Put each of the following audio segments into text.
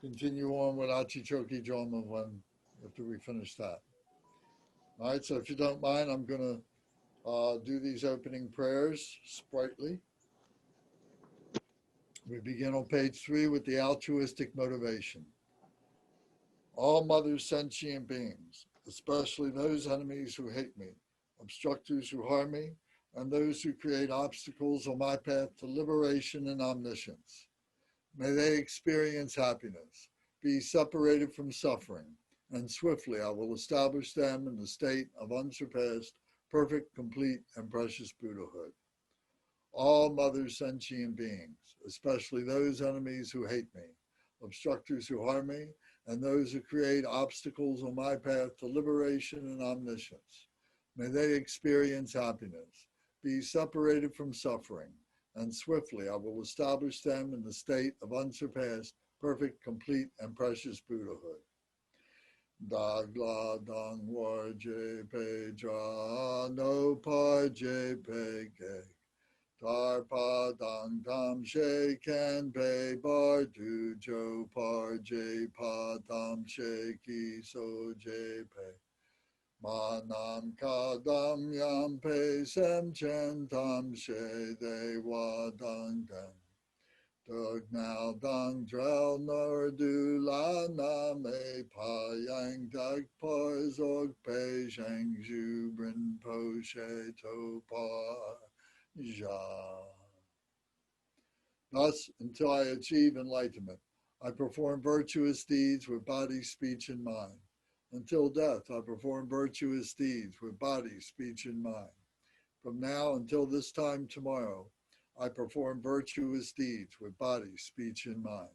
continue on with Achi Chokyi Drolma after we finish that. All right, so if you don't mind, I'm going to do these opening prayers sprightly. We begin on page 3 with the altruistic motivation. All mothers, sentient beings, especially those enemies who hate me, obstructors who harm me, and those who create obstacles on my path to liberation and omniscience. May they experience happiness, be separated from suffering, and swiftly I will establish them in the state of unsurpassed, perfect, complete, and precious Buddhahood. All mothers, sentient beings, especially those enemies who hate me, obstructors who harm me, and those who create obstacles on my path to liberation and omniscience. May they experience happiness, be separated from suffering, and swiftly I will establish them in the state of unsurpassed, perfect, complete, and precious Buddhahood. Dagla dang war je pe dra no par je pe ge. Dar pa dang dam she can pe bar du jo par je pa dam she ki so je pe. Ma nam ka dam yam pe sem chen tam she de wa dang den. Dog now dang drel nor du la na me pa yang dag par zog pe shang ju brin po she to pa ja. Thus, until I achieve enlightenment, I perform virtuous deeds with body, speech, and mind. Until death, I perform virtuous deeds with body, speech, and mind. From now until this time tomorrow, I perform virtuous deeds with body, speech, and mind.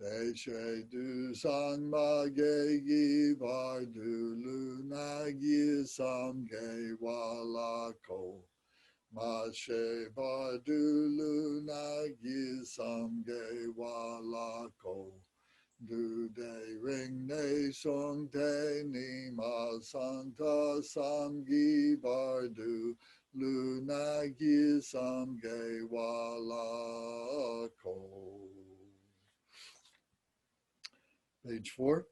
Deshe du sang ma ge gi var du lu na gi sam ge wa la ko. Ma she var du lu na gi sam ge wa la ko. Du de ring ne song te ni ma santa sam gi var du lu na gi sam ge wa la ko. Page 4.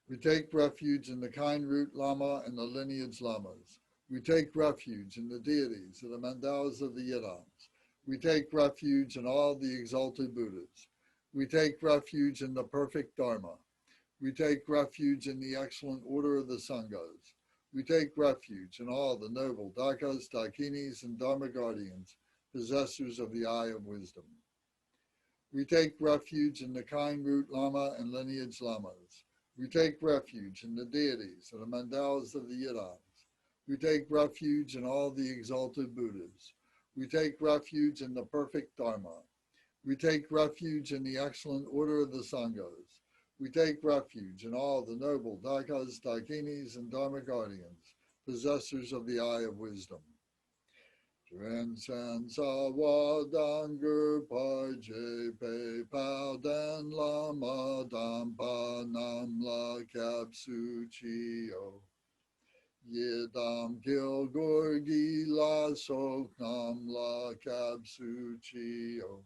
We take refuge in the kind root Lama and the lineage Lamas. We take refuge in the deities and the mandalas of the Yidams. We take refuge in all the exalted Buddhas. We take refuge in the perfect Dharma. We take refuge in the excellent order of the Sanghas. We take refuge in all the noble Dakas, Dakinis, and Dharma guardians, possessors of the eye of wisdom. We take refuge in the kind root Lama and lineage Lamas. We take refuge in the deities and the mandalas of the Yidams. We take refuge in all the exalted Buddhas. We take refuge in the perfect Dharma. We take refuge in the excellent order of the Sanghas. We take refuge in all the noble Dakas, Dakinis, and Dharma guardians, possessors of the eye of wisdom. Dren sa wa danger par je pe pao dan lama dam pa nam la kap su chi o. Ye dam gil gorgi la sok nam la kap su chi o.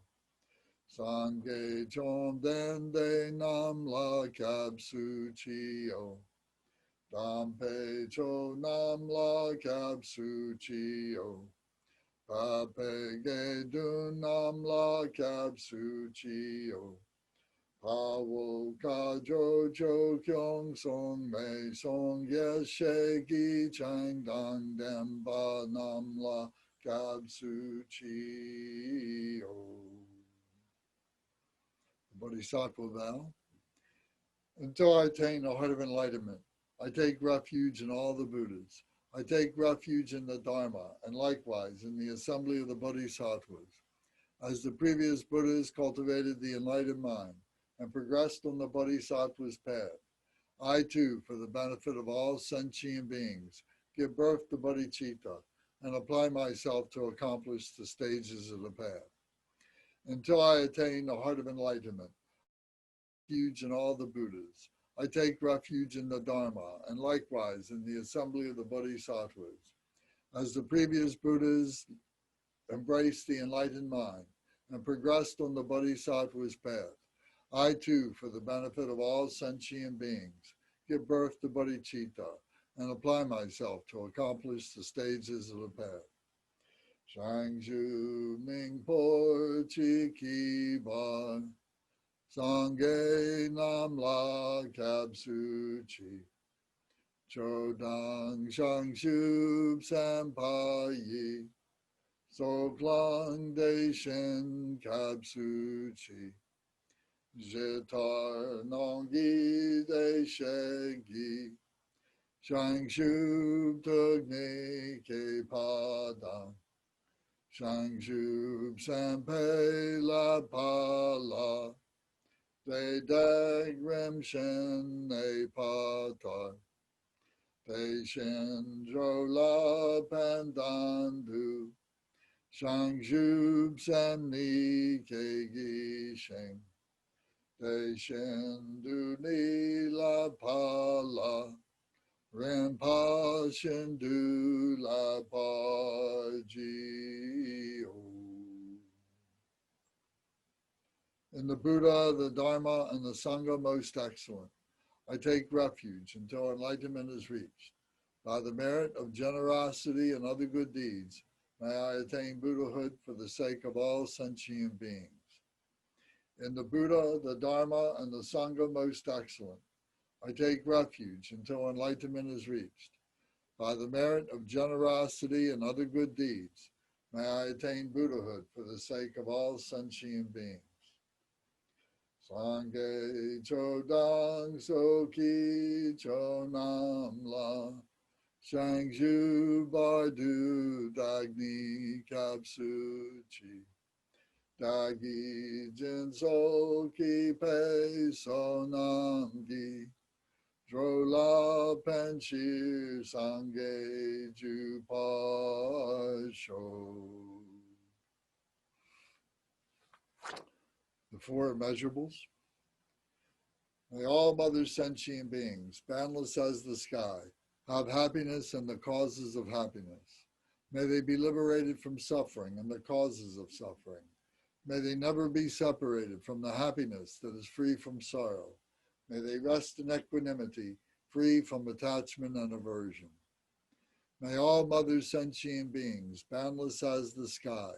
Sangye chom den de nam la kap su chi o. Dam pe cho nam la kap su chi o. Pa pe ge du nam la kap su chi o. Pa wo ka jo cho kyong song me song yes she gi chang dang dem ba nam la kap su chi o. Bodhisattva vow. Until I attain the heart of enlightenment, I take refuge in all the Buddhas. I take refuge in the Dharma, and likewise in the assembly of the Bodhisattvas. As the previous Buddhas cultivated the enlightened mind and progressed on the Bodhisattva's path, I too, for the benefit of all sentient beings, give birth to bodhichitta and apply myself to accomplish the stages of the path. Until I attain the heart of enlightenment, refuge in all the Buddhas. I take refuge in the Dharma, and likewise in the assembly of the Bodhisattvas. As the previous Buddhas embraced the enlightened mind and progressed on the bodhisattva's path, I too, for the benefit of all sentient beings, give birth to bodhicitta and apply myself to accomplish the stages of the path. Shangju Mingpo Chi Ki Ban Sangye Nam La Kab Su Chi Chodang Shangshu Sampa Yi So Klang De Shen Kab Su Chi Jitar Nonggi De Shegi Shangshu Tugni Ke Padang Shangshu Sampe La Pala De Dag Rim Shen Ne Patar De Shen Jo La Pandandu Shangshu Samni Ke Gi Sheng De Shen Du Ni La Pala Rinpa Shen Du La Pa Ji O. In the Buddha, the Dharma, and the Sangha most excellent, I take refuge until enlightenment is reached. By the merit of generosity and other good deeds, may I attain Buddhahood for the sake of all sentient beings. In the Buddha, the Dharma, and the Sangha most excellent, I take refuge until enlightenment is reached. By the merit of generosity and other good deeds, may I attain Buddhahood for the sake of all sentient beings. Sangye Chodang Soki Chonam La Shangju Bardu Dagni Kapsu Chi Dagi Jin Soki Pe Sonam Gi Drola Panchir Sangye Ju Pasho. The four immeasurables. May all mother sentient beings, boundless as the sky, have happiness and the causes of happiness. May they be liberated from suffering and the causes of suffering. May they never be separated from the happiness that is free from sorrow. May they rest in equanimity, free from attachment and aversion. May all mother sentient beings, boundless as the sky,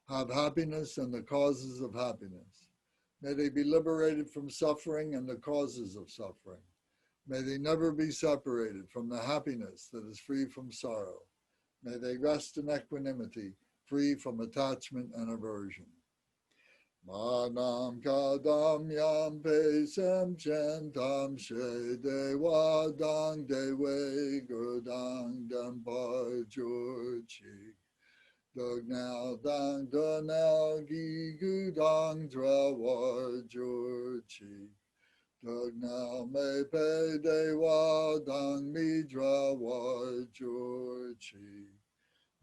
have happiness and the causes of happiness. May they be liberated from suffering and the causes of suffering. May they never be separated from the happiness that is free from sorrow. May they rest in equanimity, free from attachment and aversion. Manam kadam yam pe sem chen tam she dewa dang dewe gurdang dam par jurchi. Dog now dang do now gi gu dang dra war jurchi. Dog now me pe dewa dang mi dra war jurchi.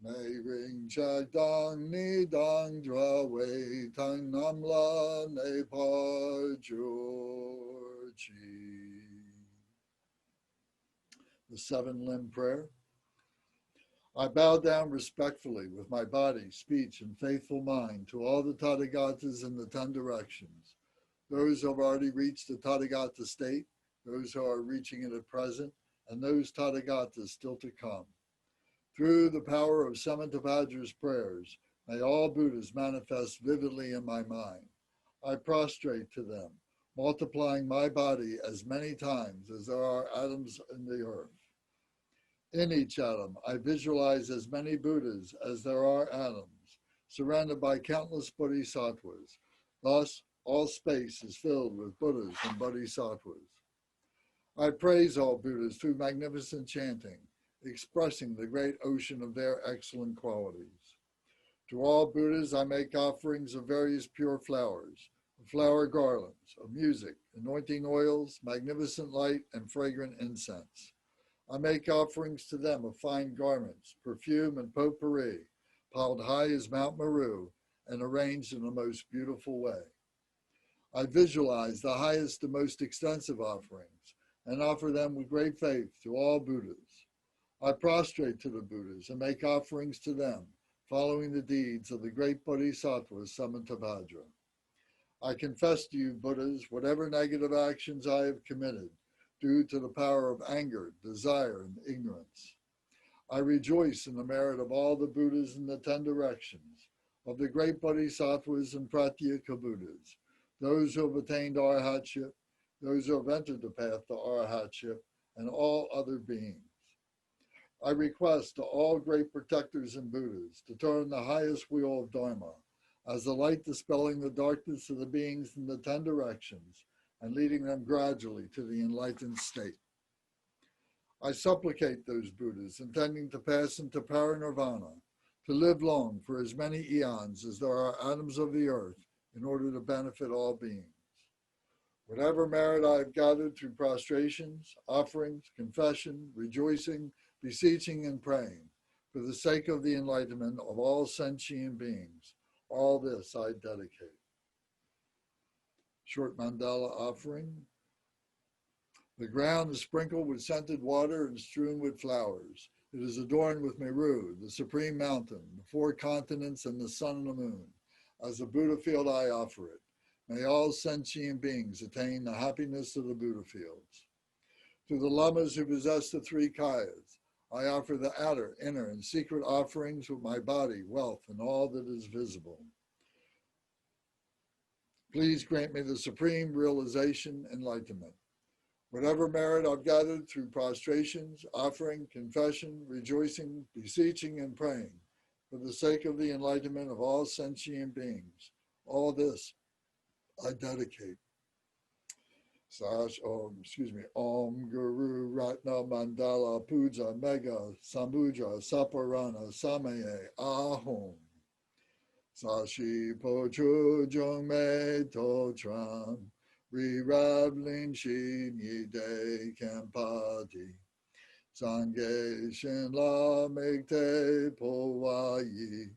May ring chak dang ni dang dra wei tang nam la ne par jurchi. The seven-limb prayer. I bow down respectfully with my body, speech, and faithful mind to all the Tathagatas in the 10 directions, those who have already reached the Tathagata state, those who are reaching it at present, and those Tathagatas still to come. Through the power of Samantabhadra's prayers, may all Buddhas manifest vividly in my mind. I prostrate to them, multiplying my body as many times as there are atoms in the earth. In each atom, I visualize as many Buddhas as there are atoms, surrounded by countless bodhisattvas. Thus, all space is filled with Buddhas and bodhisattvas. I praise all Buddhas through magnificent chanting, expressing the great ocean of their excellent qualities. To all Buddhas, I make offerings of various pure flowers, of flower garlands, of music, anointing oils, magnificent light, and fragrant incense. I make offerings to them of fine garments, perfume, and potpourri, piled high as Mount Meru and arranged in the most beautiful way. I visualize the highest and most extensive offerings and offer them with great faith to all Buddhas. I prostrate to the Buddhas and make offerings to them, following the deeds of the great bodhisattvas summoned to Vajra. I confess to you, Buddhas, whatever negative actions I have committed due to the power of anger, desire, and ignorance. I rejoice in the merit of all the Buddhas in the 10 directions, of the great bodhisattvas and pratyeka Buddhas, those who have attained arhatship, those who have entered the path to arhatship, and all other beings. I request to all great protectors and Buddhas to turn the highest wheel of Dharma as the light dispelling the darkness of the beings in the 10 directions and leading them gradually to the enlightened state. I supplicate those Buddhas intending to pass into parinirvana to live long for as many eons as there are atoms of the earth in order to benefit all beings. Whatever merit I have gathered through prostrations, offerings, confession, rejoicing, beseeching, and praying for the sake of the enlightenment of all sentient beings, all this I dedicate. Short mandala offering. The ground is sprinkled with scented water and strewn with flowers. It is adorned with Meru, the supreme mountain, the 4 continents, and the sun and the moon. As a Buddha field, I offer it. May all sentient beings attain the happiness of the Buddha fields. To the lamas who possess the 3 kayas, I offer the outer, inner, and secret offerings with my body, wealth, and all that is visible. Please grant me the supreme realization, enlightenment. Whatever merit I've gathered through prostrations, offering, confession, rejoicing, beseeching, and praying for the sake of the enlightenment of all sentient beings, all this I dedicate. Om Guru Ratna Mandala Puja Mega Sambuja Saparana Samaye Ahom. Sashi Pochu Jung Me To Tram Rirab Shin Yi De Kampati Sangye Shin La Mekte Po Wa Yi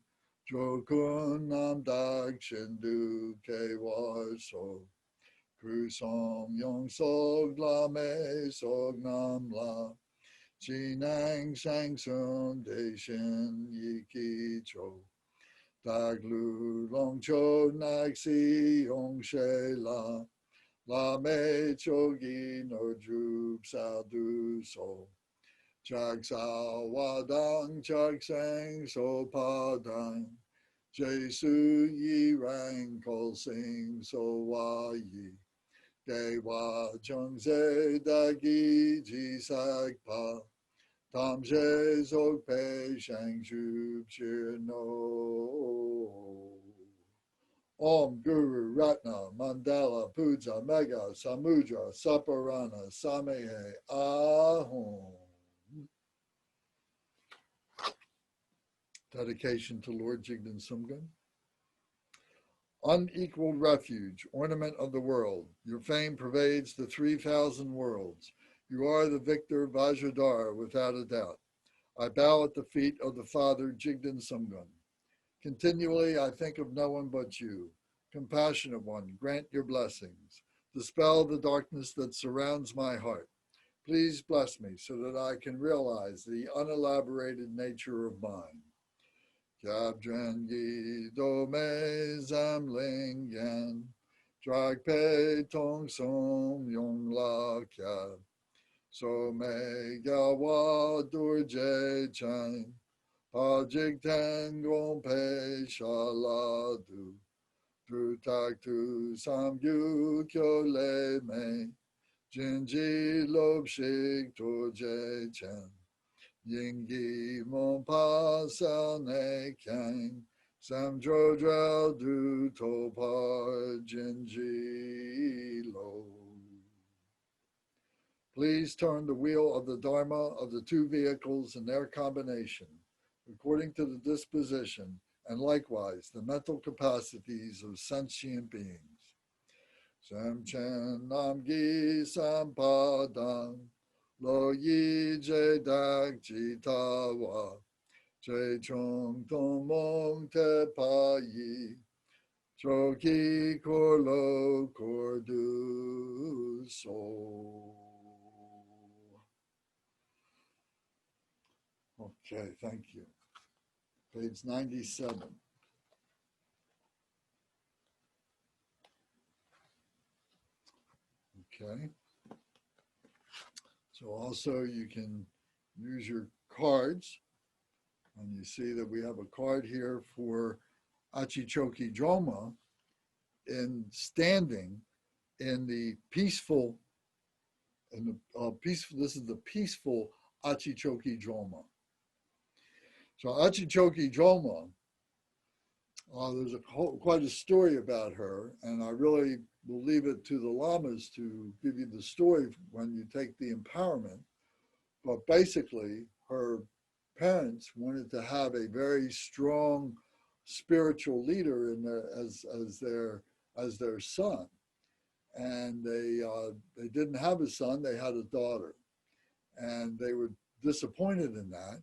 Jokun Nam Dak Shindu Ke War So Krusom Yong Sog La Me Sog Nam La Chinang Sang Sun De Shin Yi Ki Cho Daglu Long Cho Nak Si Yong She La La Me Chogi No Jub Sa Du So Chak Sa Wadang Chak Sang So Padang Jesu Yi Rang Kol Sing So Wa Yi Dewa Chung Se Dagi Ji Sak Pa Tam Je Zog Pe Shang Shub Shir No Om Guru Ratna Mandala Puja Mega Samudra Saparana Samehe Ahom. Dedication to Lord Jigdan Sumgön. Unequaled refuge, ornament of the world, your fame pervades the 3,000 worlds. You are the victor Vajradhara without a doubt. I bow at the feet of the Father Jigdan Sumgön. Continually I think of no one but you. Compassionate one, grant your blessings. Dispel the darkness that surrounds my heart. Please bless me so that I can realize the unelaborated nature of mine. Kyab Drengi Do Me Zam Ling Yan Drag Pe Tong Som Yong La Kyab So Me Gawa Dur Je Chan Pa Jig Tan Gong Pe Shala Du Dru Tak Tu Sam Gyu Kyo Le Me Jin Ji Lob Shik To Je Chan Yingi Mon Pa Sa Ne Kyang Sam Dro Drel Du To Par Jin Ji Lo. Please turn the wheel of the Dharma of the 2 vehicles and their combination according to the disposition and likewise the mental capacities of sentient beings. Sam Chen Nam Gi Sam Pa Dang Lo Yi Je Dak Ji Ta Wa Je Chong Tong Mong Te Pa Yi Cho Ki Kor Lo Kor Du So. Okay, thank you. page 97. Okay. So also you can use your cards, and you see that we have a card here for Achi Chokyi Drolma in standing in the peaceful, this is the peaceful Achi Chokyi Drolma. So Achi Chokyi Drolma, there's quite a story about her, and I really will leave it to the lamas to give you the story when you take the empowerment. But basically, her parents wanted to have a very strong spiritual leader in as their son, and they didn't have a son; they had a daughter, and they were disappointed in that.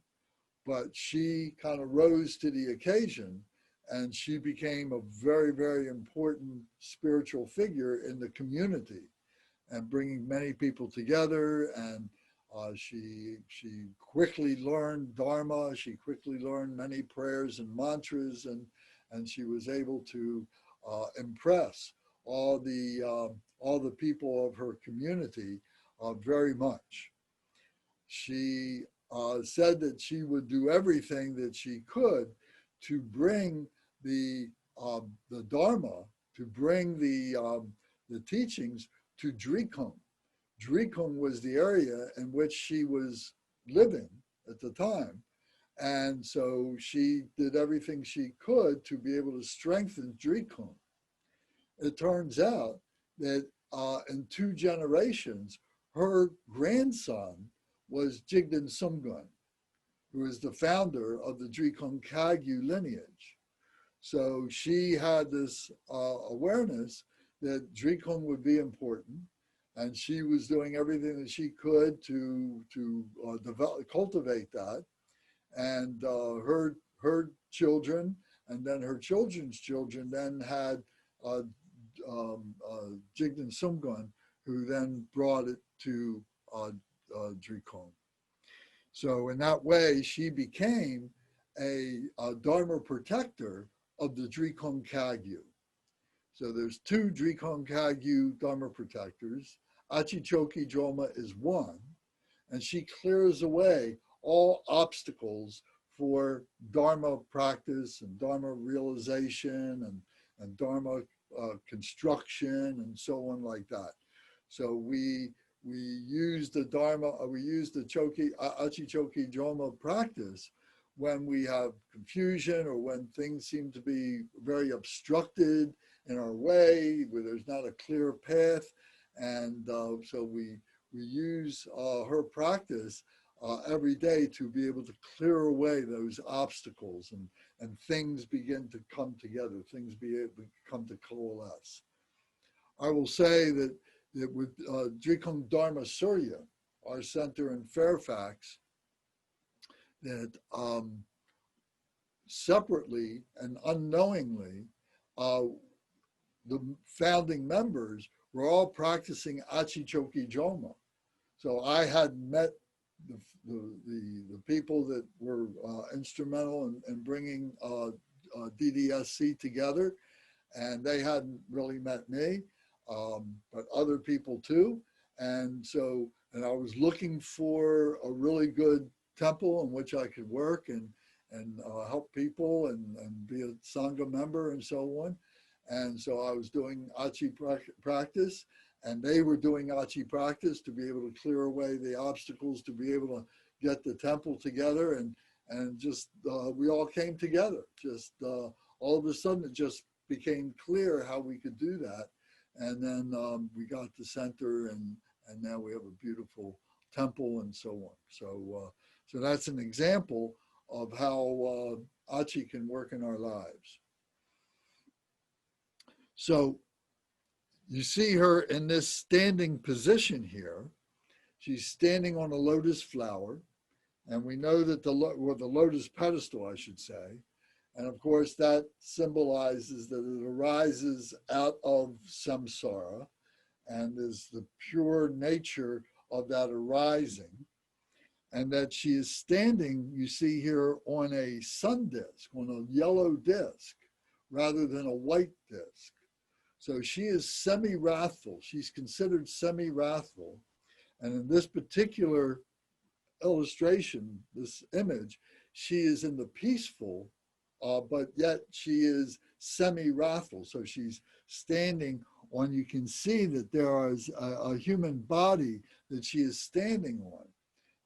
But she kind of rose to the occasion, and she became a very, very important spiritual figure in the community, and bringing many people together. And she quickly learned Dharma. She quickly learned many prayers and mantras, and she was able to impress all the people of her community very much. She said that she would do everything that she could to bring the Dharma, to bring the teachings to Drikung. Drikung was the area in which she was living at the time. And so she did everything she could to be able to strengthen Drikung. It turns out that in 2 generations, her grandson was Jigden Sumgun, who is the founder of the Drikung Kagyu lineage. So she had this awareness that Drikung would be important, and she was doing everything that she could to cultivate that. And her children, and then her children's children, then had Jigden Sumgun, who then brought it to Drikung. So in that way, she became a Dharma protector of the Drikung Kagyu. So there's 2 Drikung Kagyu Dharma protectors. Achi Chokyi Drolma is one, and she clears away all obstacles for Dharma practice and Dharma realization and Dharma construction and so on like that. So we use the Dharma, we use the Achi Chokyi Drolma practice when we have confusion or when things seem to be very obstructed in our way, where there's not a clear path. And so we use her practice every day to be able to clear away those obstacles, and things begin to come together, things come to coalesce. I will say that with Drikung Dharma Surya, our center in Fairfax, that separately and unknowingly, the founding members were all practicing Achi Chokyi Drolma. So I had met the people that were instrumental in bringing DDSC together, and they hadn't really met me, but other people too. And so, and I was looking for a really good temple in which I could work and help people and be a Sangha member and so on. And so I was doing Achi practice, and they were doing Achi practice to be able to clear away the obstacles, to be able to get the temple together, and just we all came together. Just all of a sudden, it just became clear how we could do that. And then we got the center, and now we have a beautiful temple and so on. So that's an example of how Achi can work in our lives. So you see her in this standing position here. She's standing on a lotus flower, and we know that the lotus pedestal, I should say. And of course, that symbolizes that it arises out of samsara and is the pure nature of that arising. and that she is standing, you see here, on a sun disk, on a yellow disk, rather than a white disk. So she is semi-wrathful. She's considered semi-wrathful. And in this particular illustration, this image, she is in the peaceful, but yet she is semi-wrathful. So she's standing on, you can see that there is a human body that she is standing on.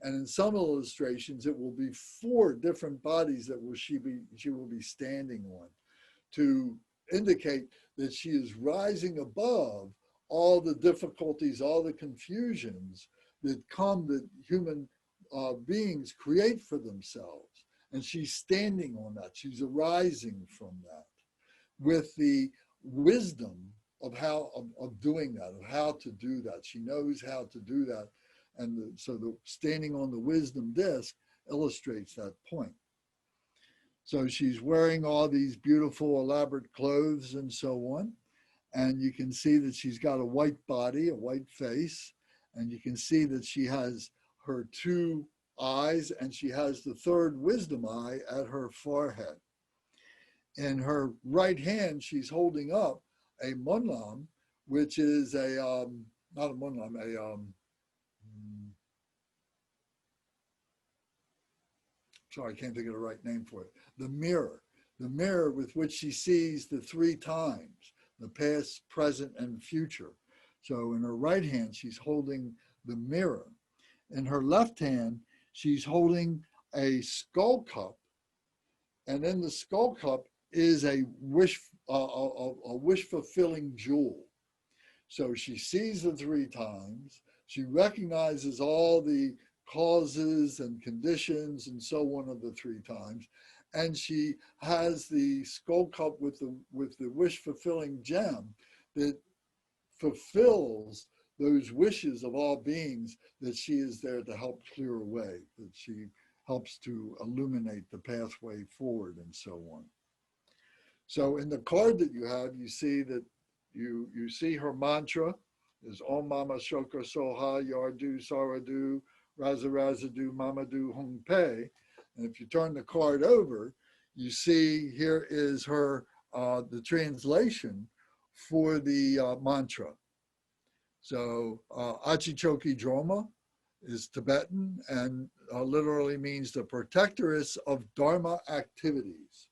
And in some illustrations, it will be 4 different bodies that she will be standing on to indicate that she is rising above all the difficulties, all the confusions that human beings create for themselves. And she's standing on that. She's arising from that with the wisdom of doing that, of how to do that. She knows how to do that. And so the standing on the wisdom disc illustrates that point. So she's wearing all these beautiful, elaborate clothes and so on. And you can see that she's got a white body, a white face. And you can see that she has her 2 eyes, and she has the 3rd wisdom eye at her forehead. In her right hand, she's holding up a munlam, which is not a munlam, sorry, I can't think of the right name for it. The mirror with which she sees the 3 times, the past, present, and future. So in her right hand, she's holding the mirror. In her left hand, she's holding a skull cup. And in the skull cup is a wish-fulfilling jewel. So she sees the 3 times. She recognizes all the causes and conditions and so on of the 3 times. And she has the skull cup with the wish-fulfilling gem that fulfills those wishes of all beings that she is there to help clear away, that she helps to illuminate the pathway forward and so on. So in the card that you have, you see that you see her mantra is Om Mama Shoka Soha, Yar Du Sarwa, Raza Raza Du, Mama Du Hung Pe. And if you turn the card over, you see here is her, the translation for the mantra. So Achi Chokyi Drolma is Tibetan and literally means the protectress of Dharma activities.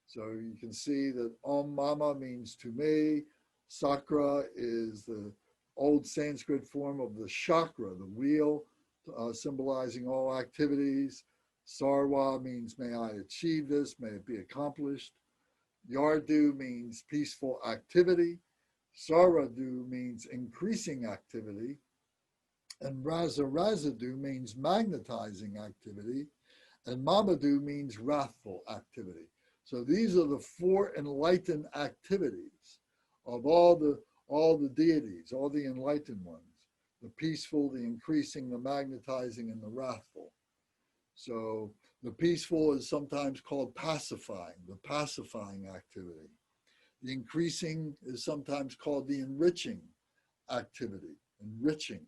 So you can see that Om Mama means to me. Tsakra is the old Sanskrit form of the chakra, the wheel, symbolizing all activities. Sarwa means may I achieve this, may it be accomplished. Yar Du means peaceful activity. Dza Ra Dza means increasing activity. And Raza Raza Du means magnetizing activity. And Mama Du means wrathful activity. So these are the 4 enlightened activities of all the deities, all the enlightened ones, the peaceful, the increasing, the magnetizing, and the wrathful. So the peaceful is sometimes called pacifying, the pacifying activity. The increasing is sometimes called the enriching activity, enriching.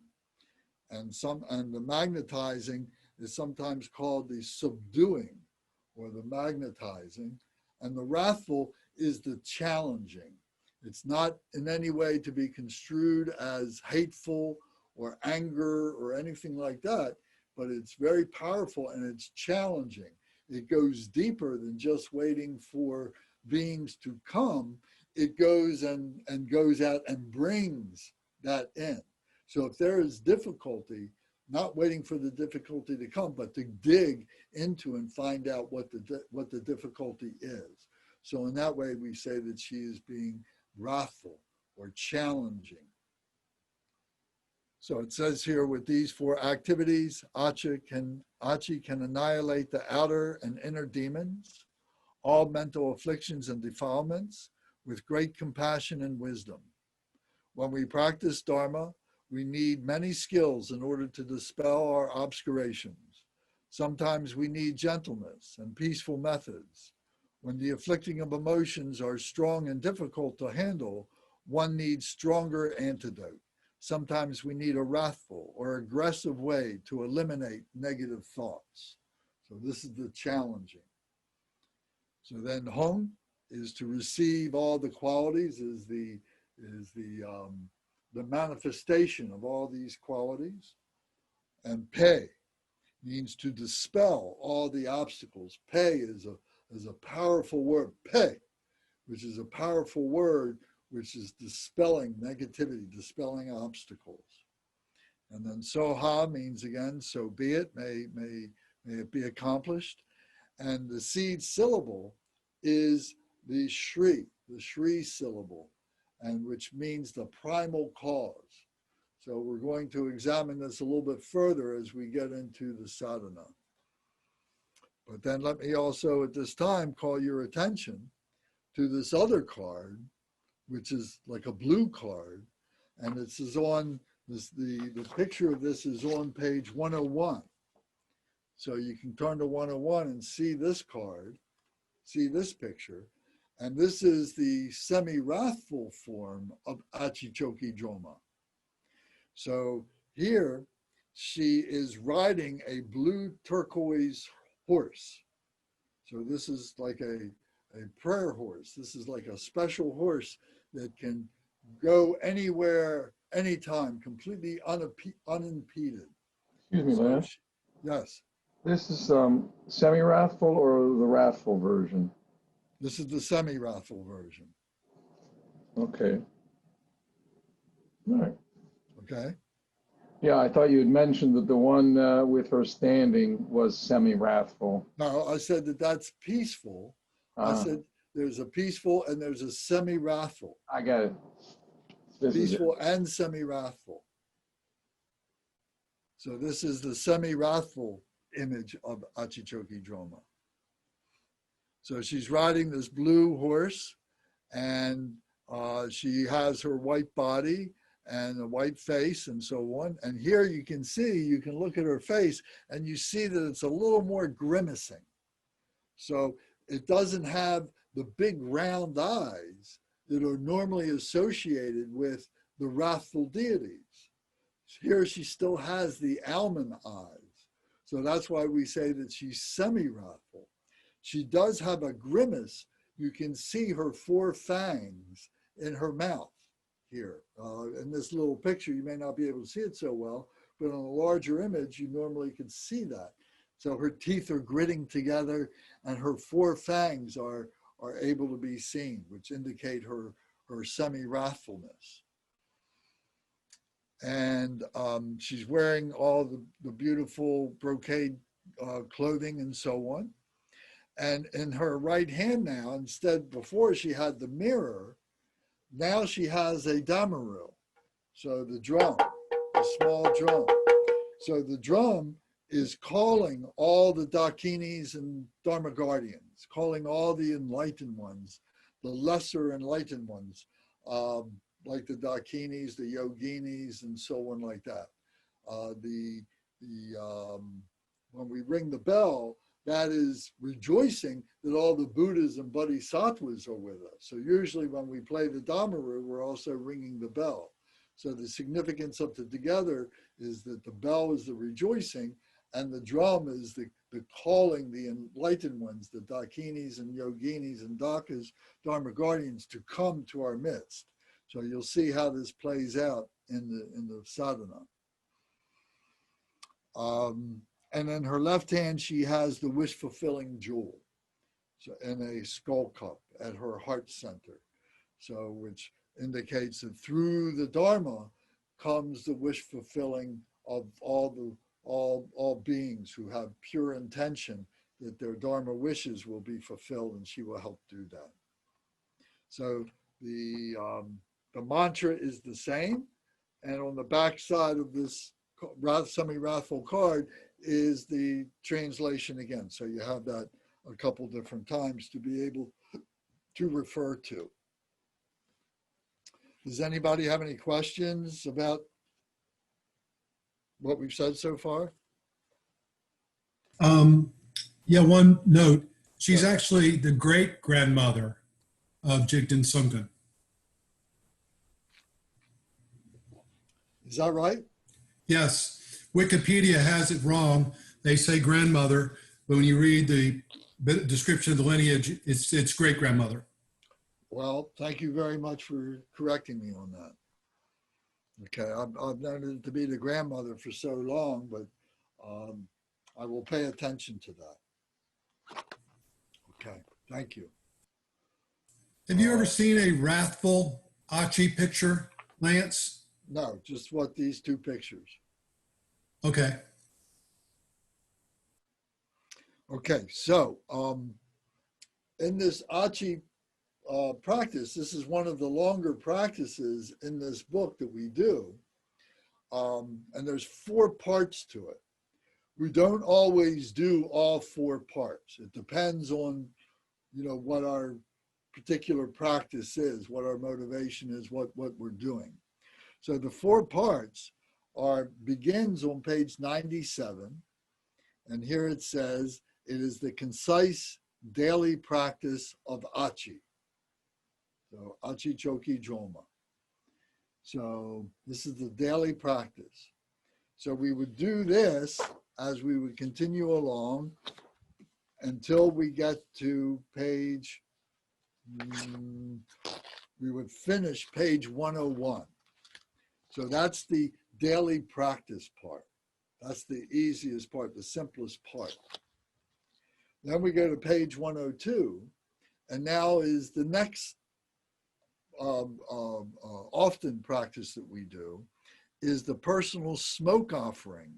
And the magnetizing is sometimes called the subduing or the magnetizing. And the wrathful is the challenging. It's not in any way to be construed as hateful or anger or anything like that, but it's very powerful and it's challenging. It goes deeper than just waiting for beings to come. It goes and goes out and brings that in. So if there is difficulty, not waiting for the difficulty to come, but to dig into and find out what the difficulty is. So in that way, we say that she is being wrathful or challenging. So it says here with these 4 activities, Achi can annihilate the outer and inner demons, all mental afflictions and defilements, with great compassion and wisdom. When we practice Dharma, we need many skills in order to dispel our obscurations. Sometimes we need gentleness and peaceful methods. When the afflicting of emotions are strong and difficult to handle, one needs stronger antidote. sometimes we need a wrathful or aggressive way to eliminate negative thoughts. So this is the challenging. So then Hong is to receive all the qualities, is the manifestation of all these qualities. And Pei means to dispel all the obstacles. Pei is a powerful word. Pei, which is a powerful word, which is dispelling negativity, dispelling obstacles. And then Soha means again, so be it, may it be accomplished. And the seed syllable is the Shri syllable, and which means the primal cause. So we're going to examine this a little bit further as we get into the sadhana. But then let me also at this time call your attention to this other card, which is like a blue card. And this is on, the picture of this is on page 101. So you can turn to 101 and see this card, see this picture. And this is the semi-wrathful form of Achi Chokyi Drolma. So here she is riding a blue turquoise horse. So this is like a prayer horse. This is like a special horse that can go anywhere, anytime, completely unimpeded. Excuse me, Lance. Yes. This is semi-wrathful or the wrathful version? This is the semi-wrathful version. Okay. All right. Okay. Yeah, I thought you had mentioned that the one with her standing was semi-wrathful. No, I said that that's peaceful. I said there's a peaceful and there's a semi-wrathful. I got it. This peaceful and semi-wrathful. So this is the semi-wrathful image of Achi Chokyi Drolma. So she's riding this blue horse, and she has her white body and a white face and so on. And here you can see, you can look at her face and you see that it's a little more grimacing. So it doesn't have the big round eyes that are normally associated with the wrathful deities. Here she still has the almond eyes. So that's why we say that she's semi-wrathful. She does have a grimace. You can see her 4 fangs in her mouth here. In this little picture, you may not be able to see it so well, but on a larger image, you normally can see that. So her teeth are gritting together and her 4 fangs are able to be seen, which indicate her semi-wrathfulness. And she's wearing all the beautiful brocade clothing and so on. And in her right hand now, before she had the mirror, now she has a damaru. So the drum, a small drum. So the drum is calling all the dakinis and dharma guardians, calling all the enlightened ones, the lesser enlightened ones, like the dakinis, the yoginis, and so on like that. When we ring the bell, that is rejoicing that all the Buddhas and Bodhisattvas are with us. So usually when we play the Dhammaru, we're also ringing the bell. So the significance of the together is that the bell is the rejoicing and the drum is the calling the enlightened ones, the Dakinis and Yoginis and Dakas, Dharma guardians, to come to our midst. So you'll see how this plays out in the sadhana. And in her left hand, she has the wish-fulfilling jewel, so in a skull cup at her heart center. So which indicates that through the Dharma comes the wish-fulfilling of all beings who have pure intention that their Dharma wishes will be fulfilled, and she will help do that. So the mantra is the same, and on the back side of this semi-wrathful card is the translation again. So you have that a couple different times to be able to refer to. Does anybody have any questions about what we've said so far? Yeah, one note. She's actually the great-grandmother of Jigten Sungten. Is that right? Yes, Wikipedia has it wrong. They say grandmother, but when you read the description of the lineage, it's great grandmother. Well, thank you very much for correcting me on that. Okay, I've known it to be the grandmother for so long, but I will pay attention to that. Okay, thank you. Have you ever seen a wrathful Achi picture, Lance? No, just what these two pictures. Okay. Okay, so in this Achi practice, this is one of the longer practices in this book that we do. And there's 4 parts to it. We don't always do all 4 parts. It depends on, what our particular practice is, what our motivation is, what we're doing. So the 4 parts begins on page 97. And here it says, it is the concise daily practice of Achi. So Achi Chokyi Drolma. So this is the daily practice. So we would do this as we would continue along until we get to page, we would finish page 101. So that's the daily practice part. That's the easiest part, the simplest part. Then we go to page 102, and now is the next often practice that we do is the personal smoke offering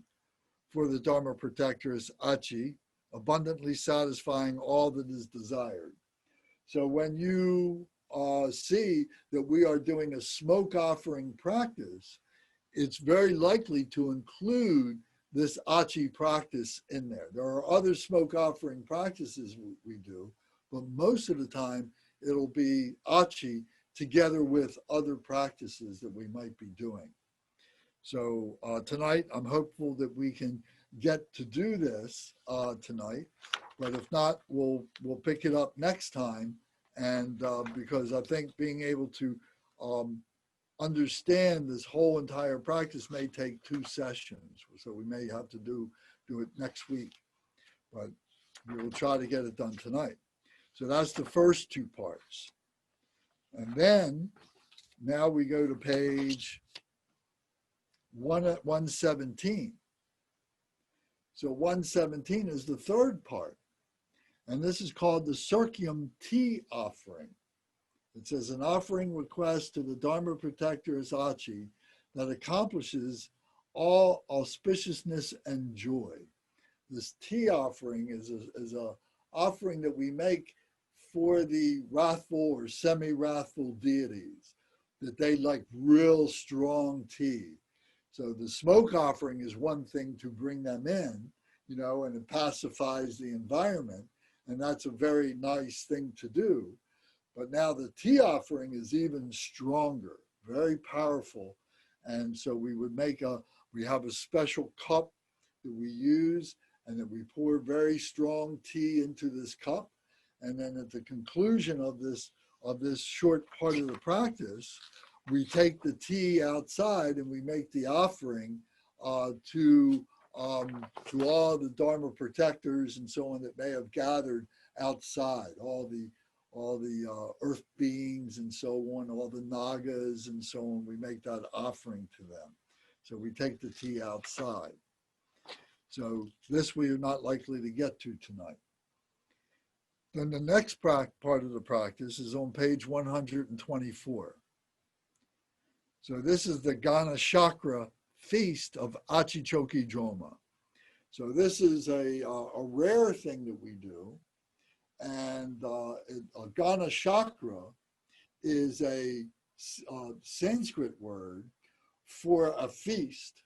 for the Dharma Protectress Achi, abundantly satisfying all that is desired. So when you see that we are doing a smoke offering practice, it's very likely to include this Achi practice in there. There are other smoke offering practices we do, but most of the time it'll be Achi together with other practices that we might be doing. So tonight, I'm hopeful that we can get to do this tonight, but if not, we'll pick it up next time. And because I think being able to understand this whole entire practice may take 2 sessions. So we may have to do it next week, but we will try to get it done tonight. So that's the first 2 parts. And then now we go to page 117. So 117 is the 3rd part. And this is called the Circium Tea Offering. It says an offering request to the Dharma Protectress Achi that accomplishes all auspiciousness and joy. This tea offering is a offering that we make for the wrathful or semi-wrathful deities, that they like real strong tea. So the smoke offering is one thing to bring them in, and it pacifies the environment. And that's a very nice thing to do. But now the tea offering is even stronger, very powerful. And so we would we have a special cup that we use, and that we pour very strong tea into this cup. And then at the conclusion of this short part of the practice, we take the tea outside and we make the offering to all the Dharma protectors and so on that may have gathered outside, all the earth beings and so on, all the nagas and so on. We make that offering to them. So we take the tea outside. So this we are not likely to get to tonight. Then the next part of the practice is on page 124. So this is the Gana Chakra feast of Achi Chokyi Drolma. So this is a rare thing that we do. And a Gana Chakra is a Sanskrit word for a feast.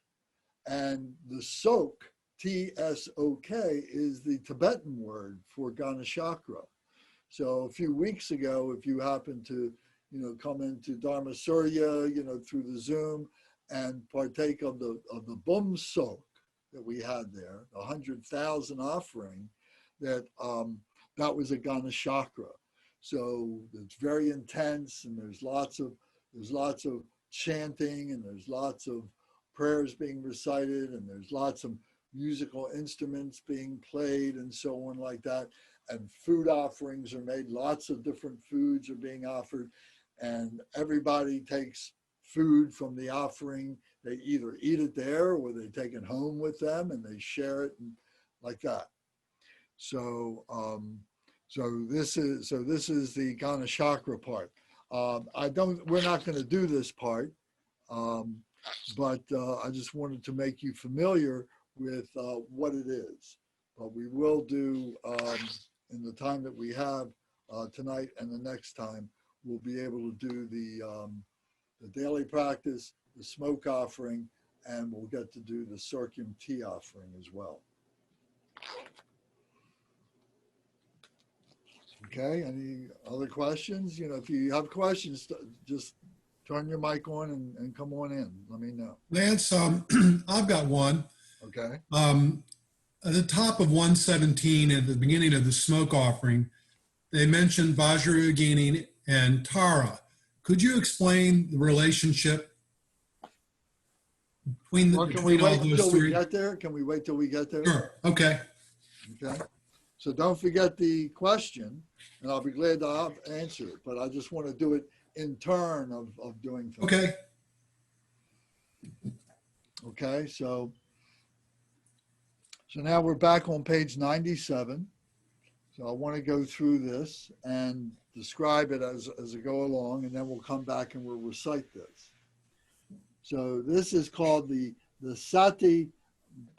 And the sok, T-S-O-K, is the Tibetan word for Gana Chakra. So a few weeks ago, if you happen to, come into Dharma Surya, through the Zoom and partake of the Bum Sok that we had there, the 100,000 offering, that was a Gana Chakra. So it's very intense, and there's lots of chanting, and there's lots of prayers being recited, and there's lots of musical instruments being played and so on like that. And food offerings are made. Lots of different foods are being offered. And everybody takes food from the offering. They either eat it there or they take it home with them and they share it and like that. So, so this is the kind of chakra part. We're not going to do this part, but I just wanted to make you familiar with what it is. But we will do in the time that we have tonight and the next time, we'll be able to do the daily practice, the smoke offering, and we'll get to do the Sorghum tea offering as well. Okay, any other questions? You know, if you have questions, just turn your mic on and come on in. Let me know. Lance, I've got one. Okay. At the top of 117, at the beginning of the smoke offering, they mentioned Vajrayogini and Tara. Could you explain the relationship between, between all those three? Can we wait till we get there? Sure. Okay. Okay. So don't forget the question, and I'll be glad to answer it, but I just want to do it in turn of doing things. Okay. Okay, so now we're back on page 97. So I want to go through this and describe it as I go along, and then we'll come back and we'll recite this. So this is called the Sati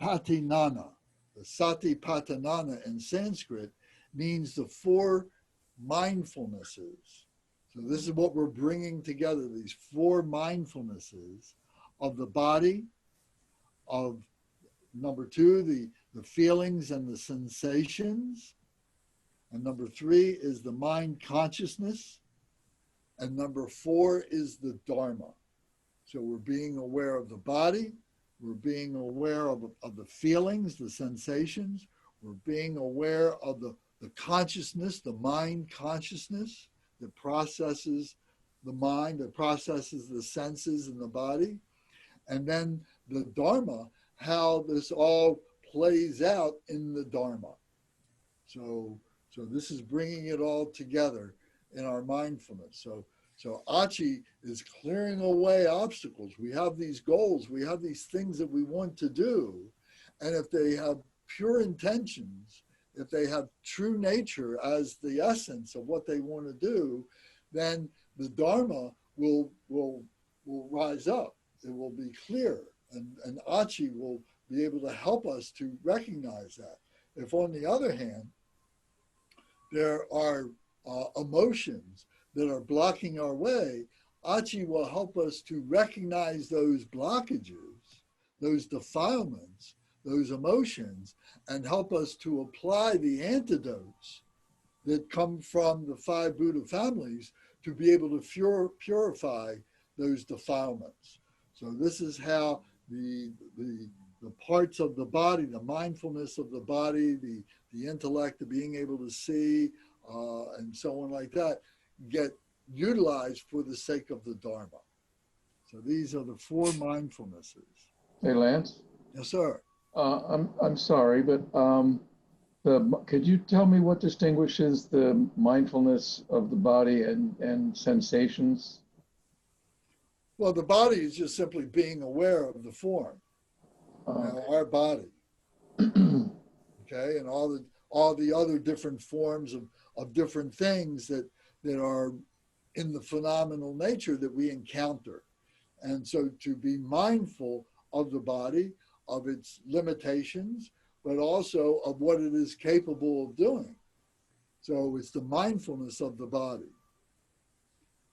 Patinana. The Sati Patinana in Sanskrit means the four mindfulnesses. So this is what we're bringing together, these four mindfulnesses of the body, of number two, the feelings and the sensations. And number three is the mind consciousness. And number four is the Dharma. So we're being aware of the body. We're being aware of the feelings, the sensations. We're being aware of the consciousness, the mind consciousness that processes the mind, that processes the senses in the body. And then the Dharma, how this all plays out in the Dharma. So this is bringing it all together in our mindfulness. So Achi is clearing away obstacles. We have these goals, we have these things that we want to do. And if they have pure intentions, if they have true nature as the essence of what they want to do, then the Dharma will rise up. It will be clear. And Achi will be able to help us to recognize that. If on the other hand, there are emotions that are blocking our way, Achi will help us to recognize those blockages, those defilements, those emotions, and help us to apply the antidotes that come from the five Buddha families to be able to purify those defilements. So this is how the parts of the body, the mindfulness of the body, the intellect, the being able to see, and so on like that, get utilized for the sake of the Dharma. So these are the four mindfulnesses. Hey, Lance? Yes, sir. I'm sorry, but could you tell me what distinguishes the mindfulness of the body and sensations? Well, the body is just simply being aware of the form, our body. Okay, and all the other different forms of different things that are in the phenomenal nature that we encounter. And so to be mindful of the body, of its limitations, but also of what it is capable of doing. So it's the mindfulness of the body.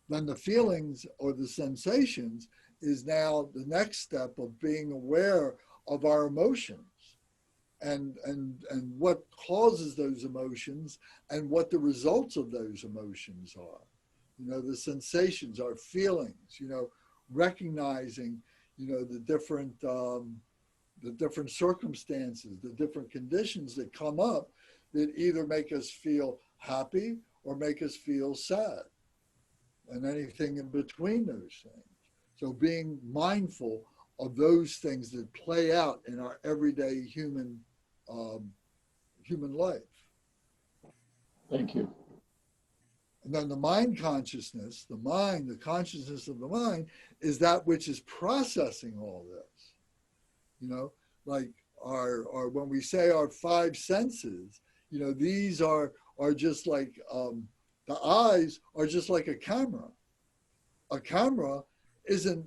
Then the feelings or the sensations is now the next step of being aware of our emotions and what causes those emotions and what the results of those emotions are. You know, the sensations, our feelings, you know, recognizing, you know, the different circumstances, the different conditions that come up that either make us feel happy or make us feel sad, and anything in between those things. So being mindful of those things that play out in our everyday human life. Thank you. And then the mind consciousness, the consciousness of the mind is that which is processing all this. You know, like our when we say our five senses, you know, these are just like the eyes are just like a camera. A camera isn't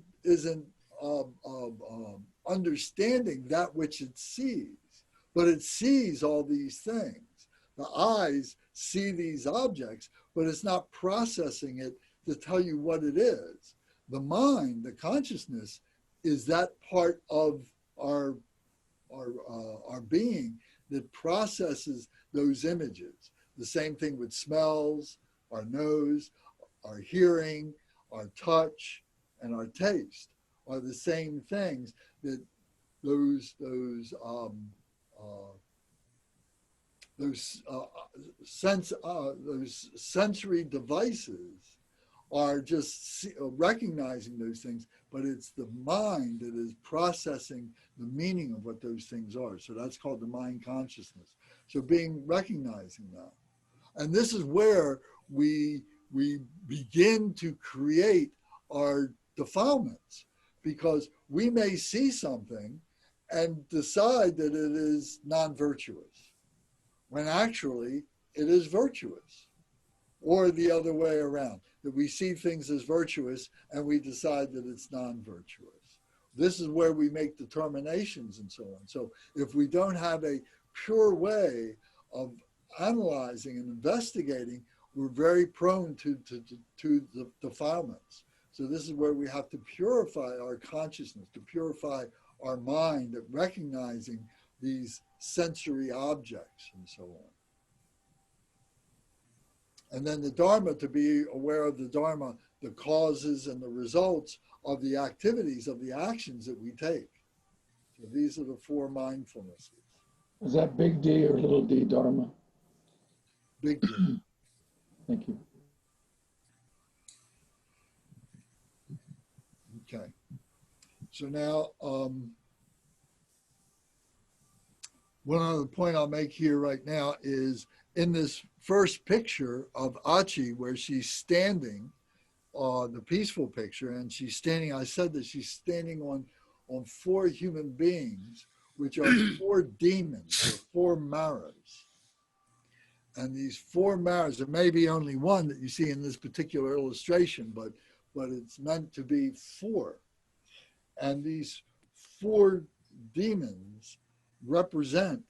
understanding that which it sees, but it sees all these things. The eyes see these objects, but it's not processing it to tell you what it is. The mind, the consciousness, is that part of our being that processes those images. The same thing with smells, our nose, our hearing, our touch, and our taste are the same things that those sensory devices are just recognizing those things, but it's the mind that is processing the meaning of what those things are. So that's called the mind consciousness. So recognizing that. And this is where we begin to create our defilements, because we may see something and decide that it is non-virtuous, when actually it is virtuous, or the other way around, that we see things as virtuous and we decide that it's non-virtuous. This is where we make determinations and so on. So if we don't have a pure way of analyzing and investigating, we're very prone to the defilements. So this is where we have to purify our consciousness, to purify our mind at recognizing these sensory objects and so on. And then the Dharma, to be aware of the Dharma, the causes and the results of the activities, of the actions that we take. So these are the four mindfulnesses. Is that big D or little d Dharma? Big D. Thank you. Okay. So now, one other point I'll make here right now is in this first picture of Achi, where she's standing, the peaceful picture, and she's standing, I said that she's standing on four human beings, which are four demons, or four maras. And these four maras, there may be only one that you see in this particular illustration, but it's meant to be four. And these four demons represent,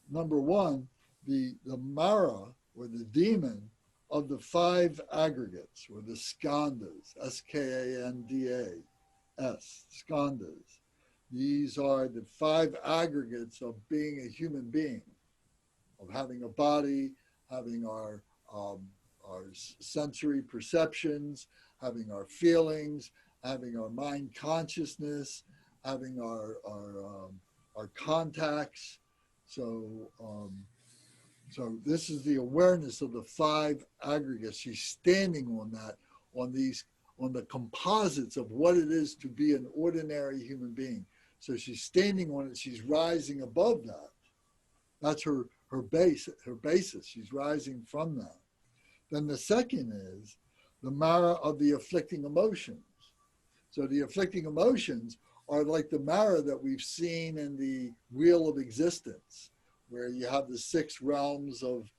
number one, the Mara, or the demon, of the five aggregates, or the skandhas, S-K-A-N-D-A-S, skandhas. These are the five aggregates of being a human being, of having a body, having our sensory perceptions, having our feelings, having our mind consciousness, having our contacts. So this is the awareness of the five aggregates. She's standing on that, on the composites of what it is to be an ordinary human being. So she's standing on it. She's rising above that. That's her basis. She's rising from that. Then the second is the Mara of the afflicting emotions. So the afflicting emotions are like the Mara that we've seen in the Wheel of Existence, where you have the 6 realms of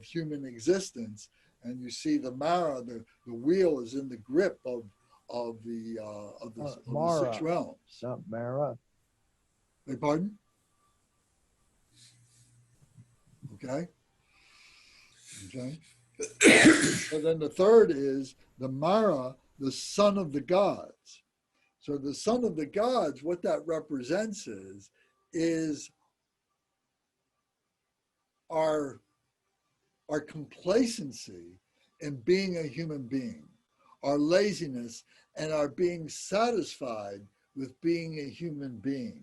human existence, and you see the Mara, the wheel is in the grip of the 6 realms. Not Mara. Beg pardon? Okay. So then the third is the Mara, the son of the gods. So the son of the gods, what that represents is our complacency in being a human being, our laziness, and our being satisfied with being a human being,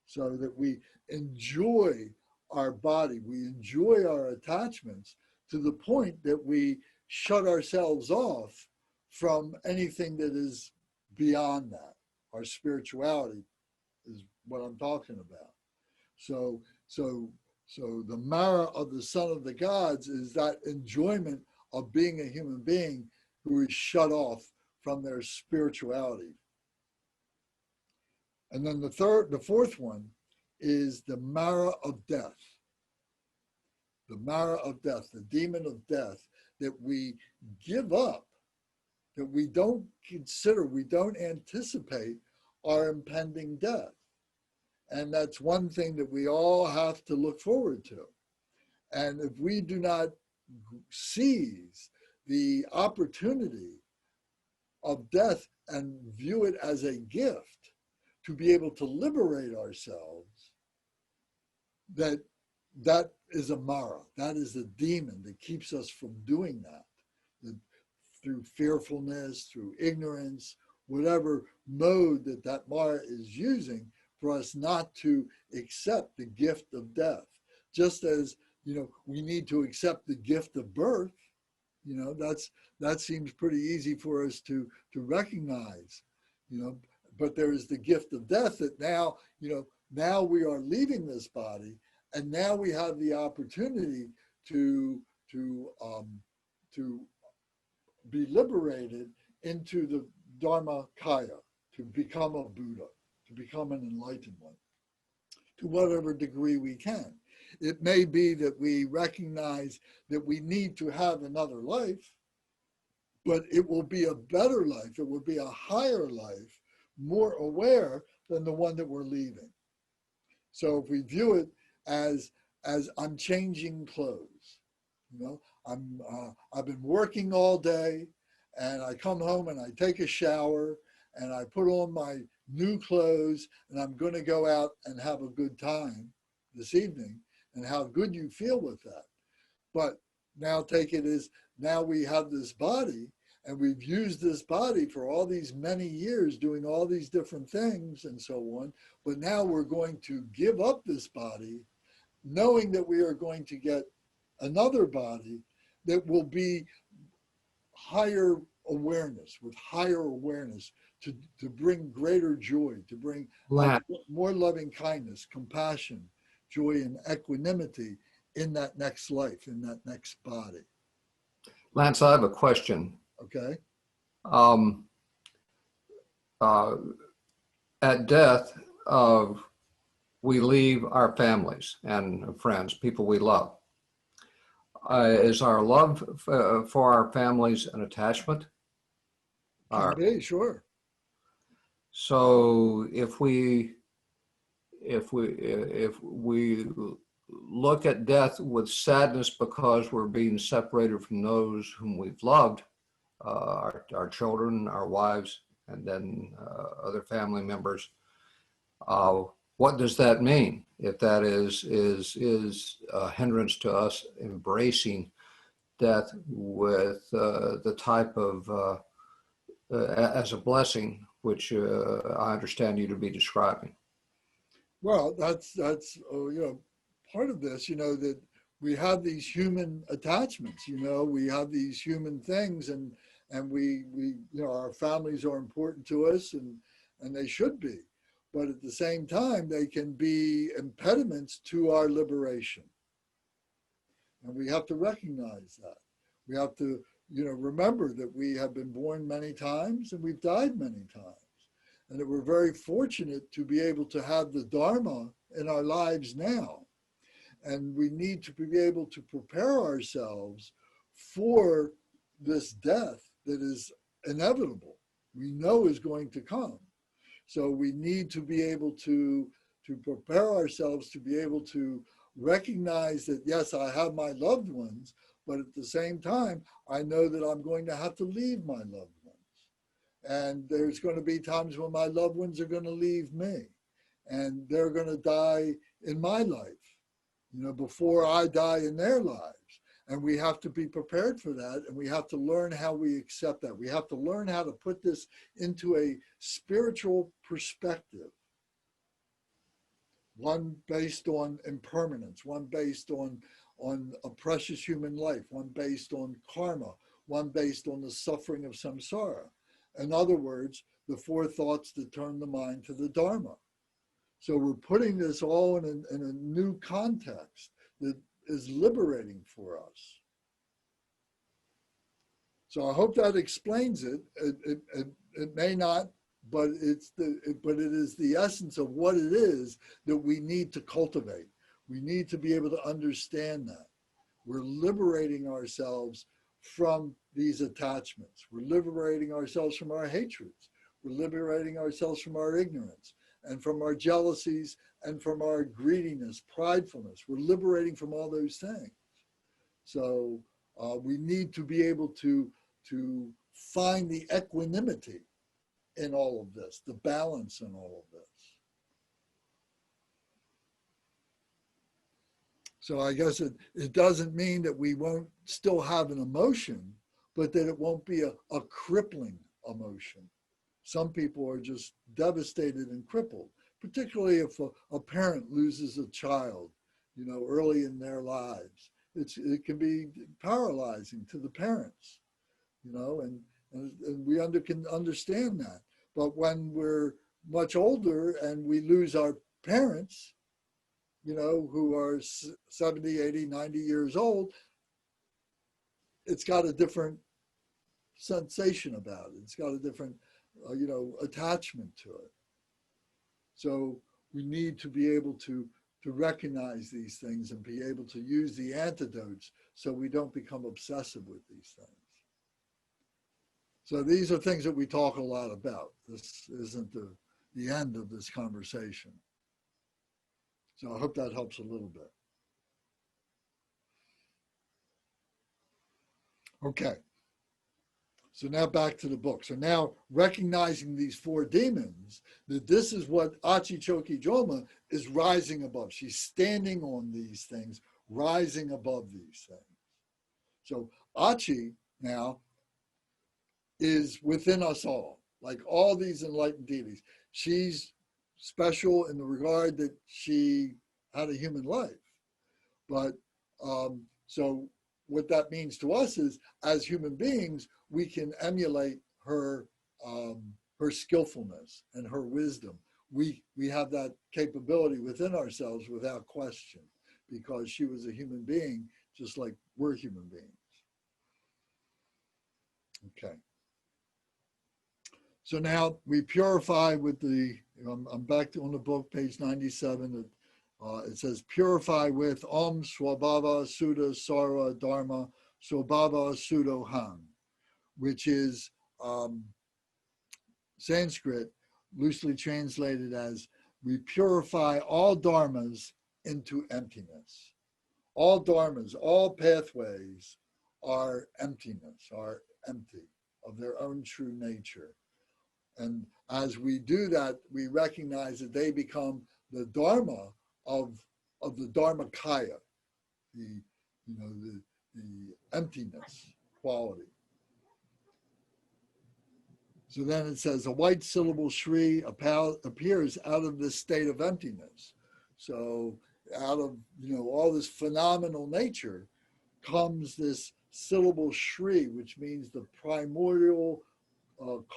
so that we enjoy our body, we enjoy our attachments to the point that we shut ourselves off from anything that is beyond that, our spirituality is what I'm talking about. So the Mara of the son of the gods is that enjoyment of being a human being who is shut off from their spirituality. And then the fourth one is the Mara of death. The Mara of death, the demon of death, that we give up, that we don't consider, we don't anticipate our impending death. And that's one thing that we all have to look forward to. And if we do not seize the opportunity of death and view it as a gift to be able to liberate ourselves, that is a Mara, that is a demon that keeps us from doing that through fearfulness, through ignorance, whatever mode that Mara is using for us not to accept the gift of death. Just as, we need to accept the gift of birth, that seems pretty easy for us to recognize, but there is the gift of death that now, now we are leaving this body, and now we have the opportunity to be liberated into the Dharmakaya, to become a Buddha, to become an enlightened one, to whatever degree we can. It may be that we recognize that we need to have another life, but it will be a better life, it will be a higher life, more aware than the one that we're leaving. So if we view it as I'm changing clothes, I've been working all day, and I come home and I take a shower and I put on my new clothes, and I'm going to go out and have a good time this evening, and how good you feel with that. But now take it as, now we have this body, and we've used this body for all these many years doing all these different things and so on, but now we're going to give up this body, knowing that we are going to get another body that will be higher awareness, with higher awareness, to bring greater joy, to bring more loving kindness, compassion, joy, and equanimity in that next life, in that next body. Lance, I have a question. Okay. At death, we leave our families and friends, people we love. Is our love for our families an attachment? Can be, sure. So if we look at death with sadness because we're being separated from those whom we've loved, our children, our wives, and then other family members, what does that mean? If that is a hindrance to us embracing death with the type of as a blessing, which I understand you to be describing. Well, that's part of this, that we have these human attachments, we have these human things, and we our families are important to us, and they should be. But at the same time, they can be impediments to our liberation. And we have to recognize that. We have to, remember that we have been born many times and we've died many times. And that we're very fortunate to be able to have the Dharma in our lives now. And we need to be able to prepare ourselves for this death that is inevitable, we know is going to come. So we need to be able to prepare ourselves to be able to recognize that, yes, I have my loved ones, but at the same time, I know that I'm going to have to leave my loved ones. And there's going to be times when my loved ones are going to leave me, and they're going to die in my life, before I die in their lives. And we have to be prepared for that, and we have to learn how we accept that. We have to learn how to put this into a spiritual perspective, one based on impermanence, one based on a precious human life, one based on karma, one based on the suffering of samsara. In other words, the four thoughts that turn the mind to the Dharma. So we're putting this all in a new context that is liberating for us. So I hope that explains it. It may not, but it is the essence of what it is that we need to cultivate. We need to be able to understand that. We're liberating ourselves from these attachments. We're liberating ourselves from our hatreds. We're liberating ourselves from our ignorance and from our jealousies and from our greediness, pridefulness. We're liberating from all those things. So we need to be able to find the equanimity in all of this, the balance in all of this. So I guess it doesn't mean that we won't still have an emotion, but that it won't be a crippling emotion. Some people are just devastated and crippled, particularly if a parent loses a child, you know, early in their lives. It can be paralyzing to the parents, you know, and we can understand that. But when we're much older and we lose our parents, you know, who are 70, 80, 90 years old, it's got a different sensation about it. It's got a different, you know, attachment to it. So we need to be able to recognize these things and be able to use the antidotes so we don't become obsessive with these things. So these are things that we talk a lot about. This isn't the end of this conversation. So I hope that helps a little bit. Okay. So now back to the book. So now recognizing these four demons, that this is what Achi Chokyi Drolma is rising above. She's standing on these things, rising above these things. So Achi now is within us all, like all these enlightened deities. She's special in the regard that she had a human life. But so what that means to us is, as human beings, we can emulate her her skillfulness and her wisdom. We have that capability within ourselves without question, because she was a human being, just like we're human beings. Okay. So now we purify with the, I'm back on the book, page 97. It says, purify with Om Swabhava Sudha Sarva Dharma Swabhava Sudo Ham, which is Sanskrit, loosely translated as, we purify all dharmas into emptiness. All dharmas, all pathways are emptiness, are empty of their own true nature. And as we do that, we recognize that they become the dharma of the dharmakaya, the emptiness quality. So then it says, a white syllable Shri appears out of this state of emptiness. So out of all this phenomenal nature comes this syllable Shri, which means the primordial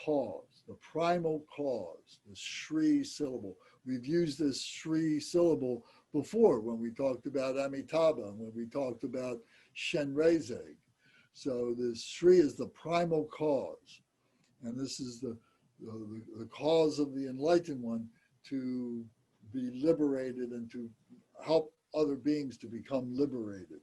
cause, the primal cause, the Shri syllable. We've used this Shri syllable before when we talked about Amitabha and when we talked about Shenrezig. So this Shri is the primal cause. And this is the cause of the enlightened one to be liberated and to help other beings to become liberated.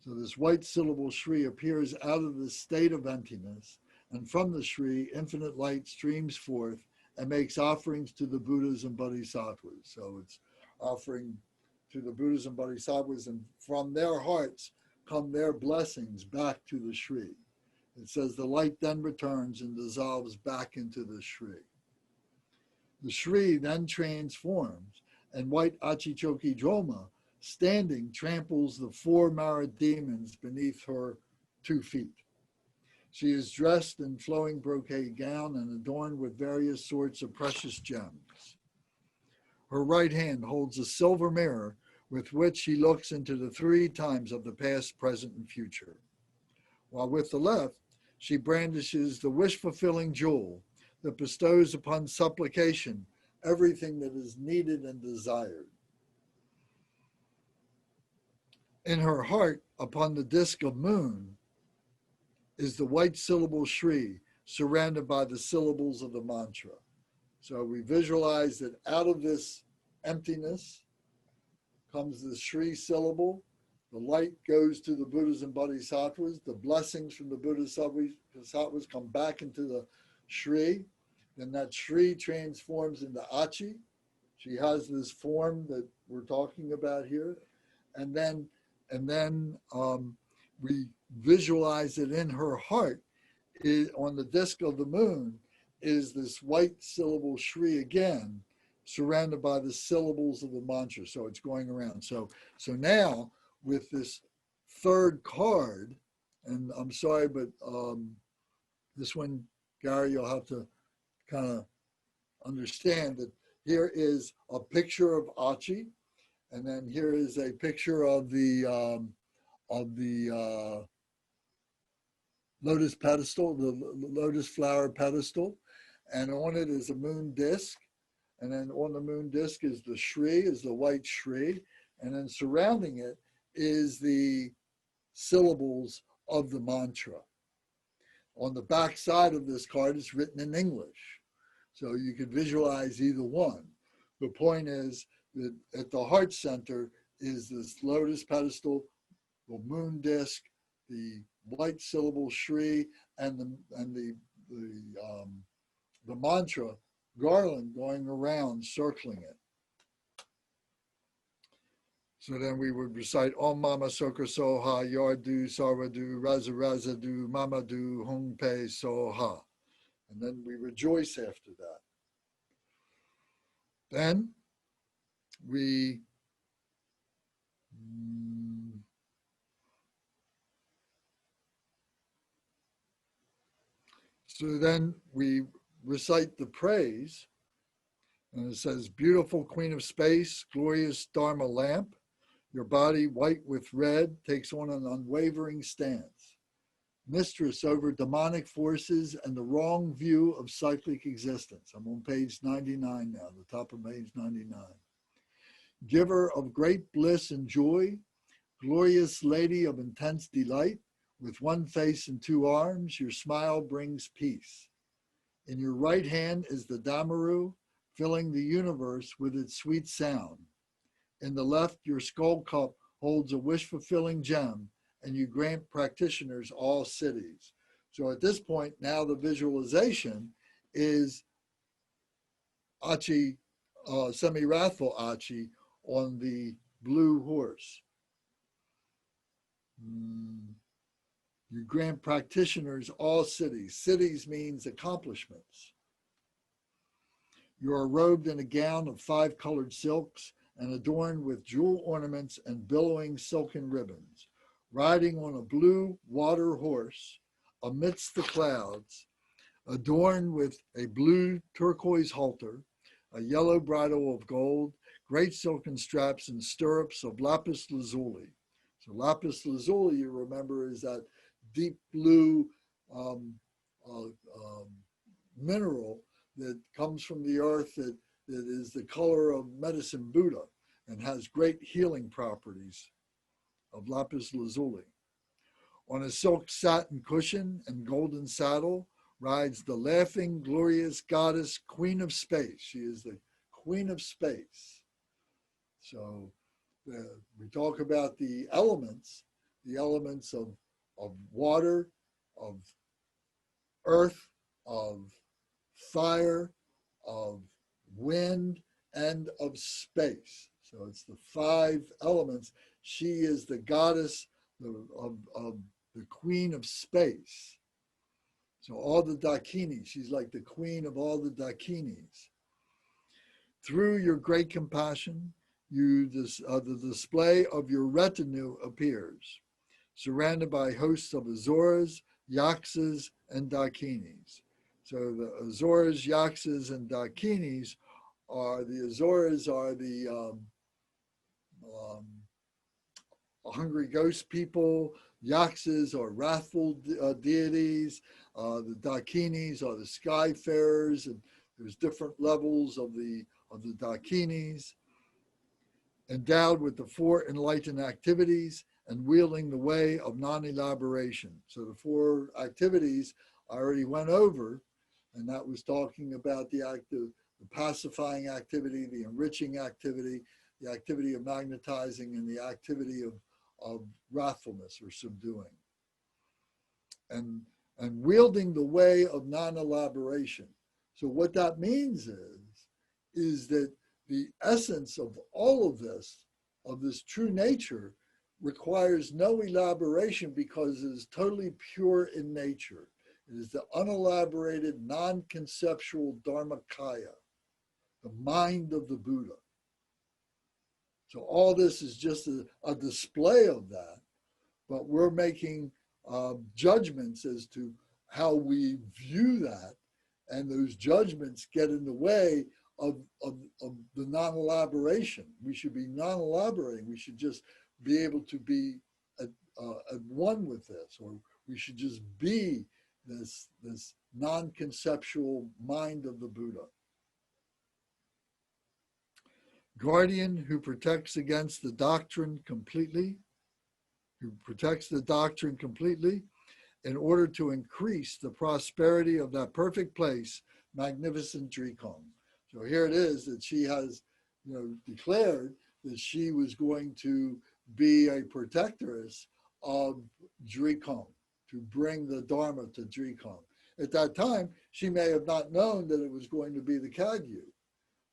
So this white syllable Shri appears out of the state of emptiness, and from the Shri, infinite light streams forth and makes offerings to the Buddhas and Bodhisattvas. So it's offering to the Buddhas and Bodhisattvas, and from their hearts come their blessings back to the Shri. It says the light then returns and dissolves back into the Shri. The Shri then transforms, and white Achi Chokyi Drolma, standing, tramples the four Mara demons beneath her 2 feet. She is dressed in flowing brocade gown and adorned with various sorts of precious gems. Her right hand holds a silver mirror with which she looks into the 3 times of the past, present, and future. While with the left, she brandishes the wish-fulfilling jewel, that bestows upon supplication everything that is needed and desired. In her heart, upon the disk of moon, is the white syllable Shri, surrounded by the syllables of the mantra. So we visualize that out of this emptiness comes the Shri syllable. The light goes to the Buddhas and Bodhisattvas. The blessings from the Bodhisattvas come back into the Shri. Then that Shri transforms into Achi. She has this form that we're talking about here. And then we visualize it in her heart. On the disk of the moon is this white syllable Shri again, surrounded by the syllables of the mantra. So it's going around. So now with this third card, and I'm sorry, but this one, Gary, you'll have to kind of understand that here is a picture of Achi, and then here is a picture of the lotus pedestal, the lotus flower pedestal, and on it is a moon disc, and then on the moon disc is the Shri, is the white Shri, and then surrounding it is the syllables of the mantra. On the back side of this card, it's written in English, so you could visualize either one. The point is that at the heart center is this lotus pedestal, the moon disc, the white syllable Shri, and the mantra garland going around, circling it. So then we would recite Om Mama Sokra Soha, Yar Du Sarwa Du, Raza Raza Du, Mama Du, Hung Pe Soha. And then we rejoice after that. Then we recite the praise, and it says, beautiful Queen of Space, glorious Dharma lamp, your body white with red takes on an unwavering stance. Mistress over demonic forces and the wrong view of cyclic existence. I'm on page 99 now, the top of page 99. Giver of great bliss and joy, glorious lady of intense delight, with one face and two arms, your smile brings peace. In your right hand is the Damaru, filling the universe with its sweet sound. In the left, your skull cup holds a wish-fulfilling gem, and you grant practitioners all cities. So at this point, now the visualization is Achi, semi-wrathful Achi on the blue horse. You grant practitioners all cities. Cities means accomplishments. You are robed in a gown of 5 colored silks and adorned with jewel ornaments and billowing silken ribbons, riding on a blue water horse amidst the clouds, adorned with a blue turquoise halter, a yellow bridle of gold, great silken straps and stirrups of lapis lazuli. So lapis lazuli, you remember, is that deep blue mineral that comes from the earth that is the color of medicine Buddha and has great healing properties of lapis lazuli. On a silk satin cushion and golden saddle rides the laughing, glorious goddess, Queen of Space. She is the Queen of Space. So we talk about the elements of water, of earth, of fire, of wind, and of space. So it's the 5 elements. She is the goddess of the Queen of Space. So all the Dakinis, she's like the queen of all the Dakinis. Through your great compassion, the display of your retinue appears, surrounded by hosts of Azuras, Yaksas, and Dakinis. So the Azuras, Yaksas, and Dakinis are the hungry ghost people, Yakshas are wrathful deities. The Dakinis are the skyfarers, and there's different levels of the Dakinis. Endowed with the 4 enlightened activities and wielding the way of non-elaboration. So the 4 activities I already went over, and that was talking about the pacifying activity, the enriching activity, the activity of magnetizing, and the activity of wrathfulness or subduing. And wielding the way of non-elaboration. So what that means is that the essence of all of this true nature, requires no elaboration because it is totally pure in nature. It is the unelaborated, non-conceptual Dharmakaya, the mind of the Buddha. So all this is just a display of that, but we're making judgments as to how we view that, and those judgments get in the way of the non-elaboration. We should be non-elaborating. We should just be able to be at one with this, or we should just be this non-conceptual mind of the Buddha. Guardian who protects against the doctrine completely, in order to increase the prosperity of that perfect place, magnificent Drikung. So here it is that she has, declared that she was going to be a protectress of Drikung, to bring the Dharma to Drikung. At that time, she may have not known that it was going to be the Kagyu,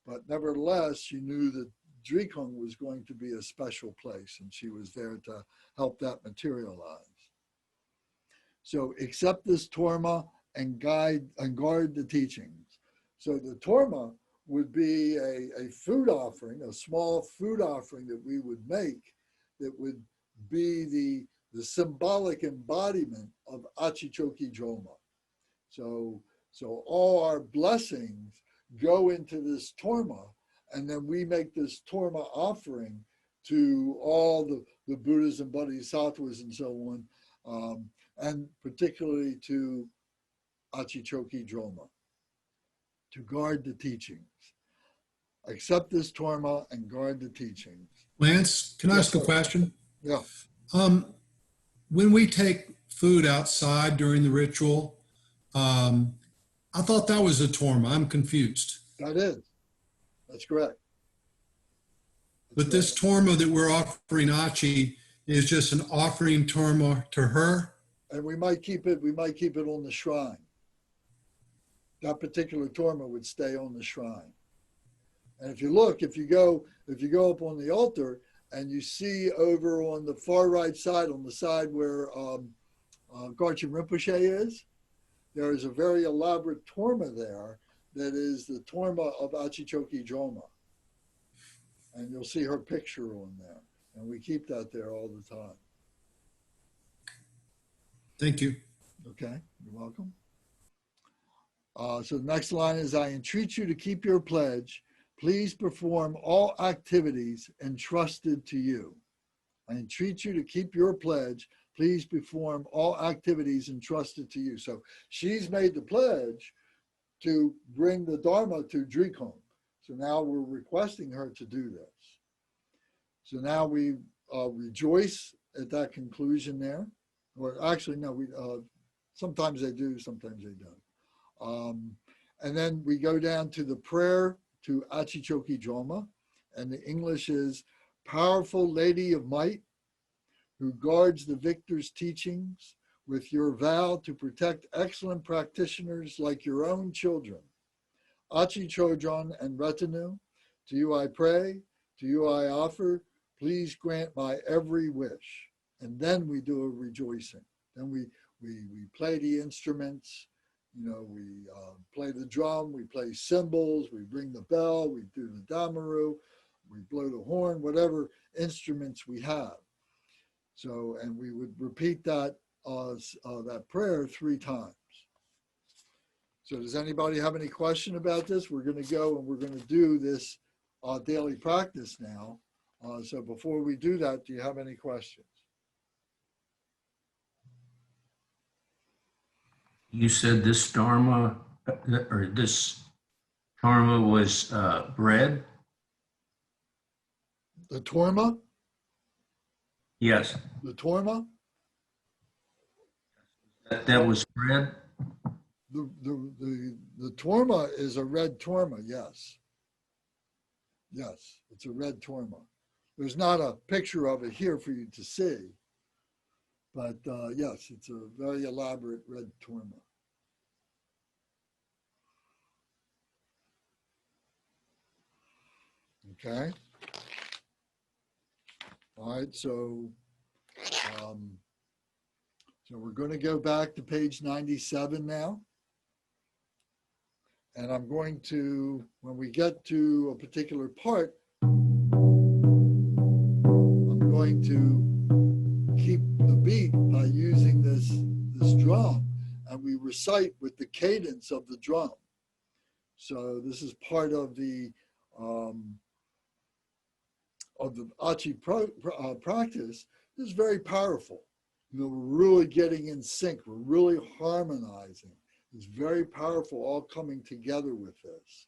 but nevertheless, she knew that Drikung was going to be a special place, and she was there to help that materialize. So accept this Torma and guard the teachings. So the Torma would be a food offering, a small food offering that we would make that would be the symbolic embodiment of Achi Chokyi Drolma. So all our blessings go into this Torma, and then we make this Torma offering to all the Buddhas and Bodhisattvas and so on, and particularly to Achi Chokyi Drolma, to guard the teachings. Accept this Torma and guard the teachings. Lance, can I ask a question? Yeah. When we take food outside during the ritual, I thought that was a Torma. I'm confused. That's correct. But this Torma that we're offering Achi is just an offering Torma to her? And we might keep it on the shrine. That particular Torma would stay on the shrine. And if you go up on the altar and you see over on the far right side, on the side where Garchen Rinpoche is, there is a very elaborate Torma there that is the Torma of Achi Chokyi Drolma. And you'll see her picture on there. And we keep that there all the time. Thank you. Okay, you're welcome. So the next line is, I entreat you to keep your pledge. Please perform all activities entrusted to you. I entreat you to keep your pledge. Please perform all activities entrusted to you. So she's made the pledge to bring the Dharma to Drikung. So now we're requesting her to do this. So now we rejoice at that conclusion there. Or actually, no, sometimes they do, sometimes they don't. And then we go down to the prayer to Achi Chokyi Drolma. And the English is, powerful lady of might, who guards the victor's teachings with your vow to protect excellent practitioners like your own children. Achi Chodron and retinue, to you I pray, to you I offer, please grant my every wish. And then we do a rejoicing. Then we play the instruments, we play the drum, we play cymbals, we ring the bell, we do the damaru, we blow the horn, whatever instruments we have. So, and we would repeat that prayer 3 times. So does anybody have any question about this? We're going to go and we're going to do this daily practice now. So before we do that, do you have any questions? You said this dharma or this karma was bred? The torma, Yes, the torma, that was bred. the torma is a red torma, yes. Yes, it's a red torma. There's not a picture of it here for you to see, but yes, it's a very elaborate red torma. Okay. All right, so we're going to go back to page 97 now. And I'm going to, when we get to a particular part, I'm going to keep the beat by using this drum, and we recite with the cadence of the drum. So this is part of the Achi practice. This is very powerful. You know, we're really getting in sync. We're really harmonizing. It's very powerful, all coming together with this.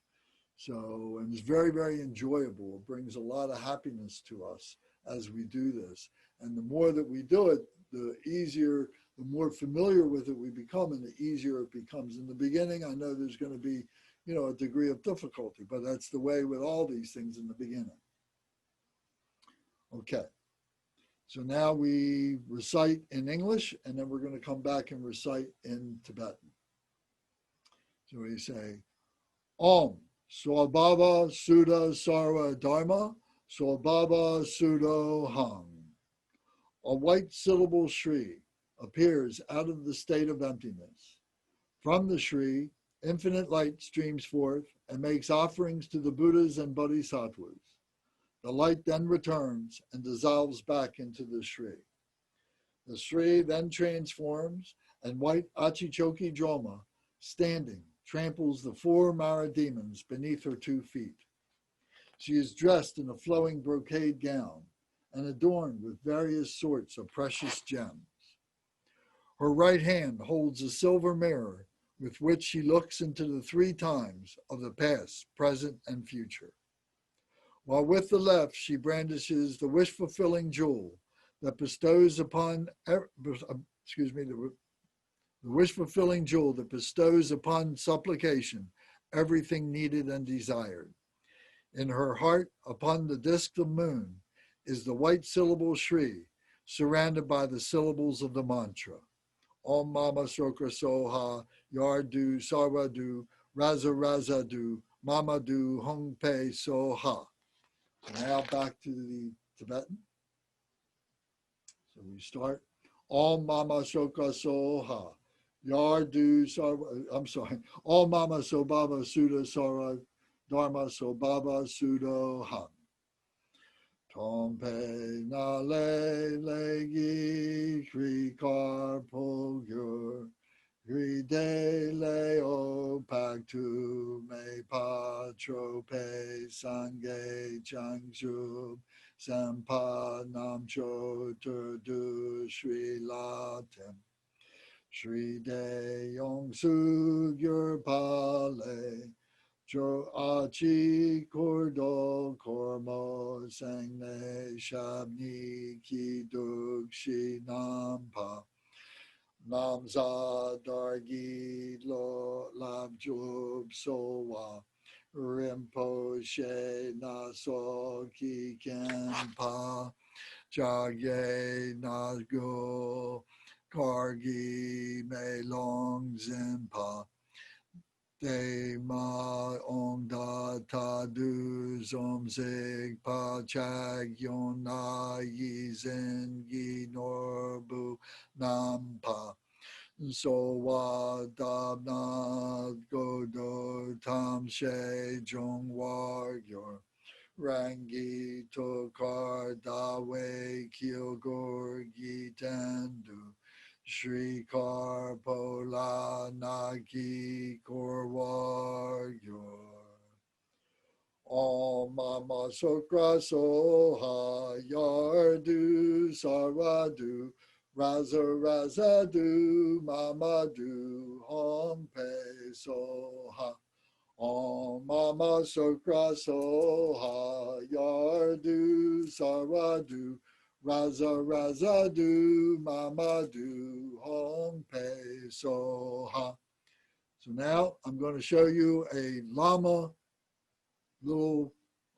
So, and it's very, very enjoyable. It brings a lot of happiness to us as we do this. And the more that we do it, the easier, the more familiar with it we become, and the easier it becomes. In the beginning, I know there's going to be, you know, a degree of difficulty, but that's the way with all these things in the beginning. Okay. So now we recite in English, and then we're going to come back and recite in Tibetan. So we say, Om Swabhava Sudha Sarva Dharma Swabhava Sudo Hang. A white syllable Shri appears out of the state of emptiness. From the Shri, infinite light streams forth and makes offerings to the Buddhas and Bodhisattvas. The light then returns and dissolves back into the Shri. The Shri then transforms, and white Achi Chokyi Drolma, standing, tramples the 4 Mara demons beneath her 2 feet. She is dressed in a flowing brocade gown and adorned with various sorts of precious gems. Her right hand holds a silver mirror with which she looks into the 3 times of the past, present, and future. While with the left, she brandishes the wish-fulfilling jewel that bestows upon, the wish-fulfilling jewel that bestows upon supplication everything needed and desired. In her heart, upon the disk of moon, is the white syllable Shri, surrounded by the syllables of the mantra. Om Mama Tsakra Soha, Yar Du Sarwa Du, Raza Raza Du, Mama Du Hong Pe Soha. Now back to the Tibetan. So we start. Om Mama Tsakra Soha, Yar Du Sarwa, Om Mama Sobhava Sudha Sara Dharma Sobhava Sudo Han. Tompe na le legi kri karpo gyur kri de leo paktu me patro pe sange changshub sampa namcho turdu shri latem shri de yong su gyur pale Jo Achi Kordo Kormo Sangne Shabni Ki Dukshi Nampa Namza Dargi Lo Labjub Sowa Rinpoche Naso Ki Kenpa Jagye Nazgo Kargi Melong Zimpa De ma ong da ta du zom zig pa chag yon na yi zen gi norbu nam pa so wa da na go do tam she jong war yor rangi to kar da we kyo gor gi tendu Shri Karpola Nagi Korwar Yor. Om Mama Tsakra Soha Yar Du Sarwa Du Raza Raza Do Mama Do Hong Pe Soha. Om Mama Tsakra Soha. Yar Du Sarwa Do. Raza Raza Do Mama Do Hong Pe Soha. So now I'm going to show you a Lama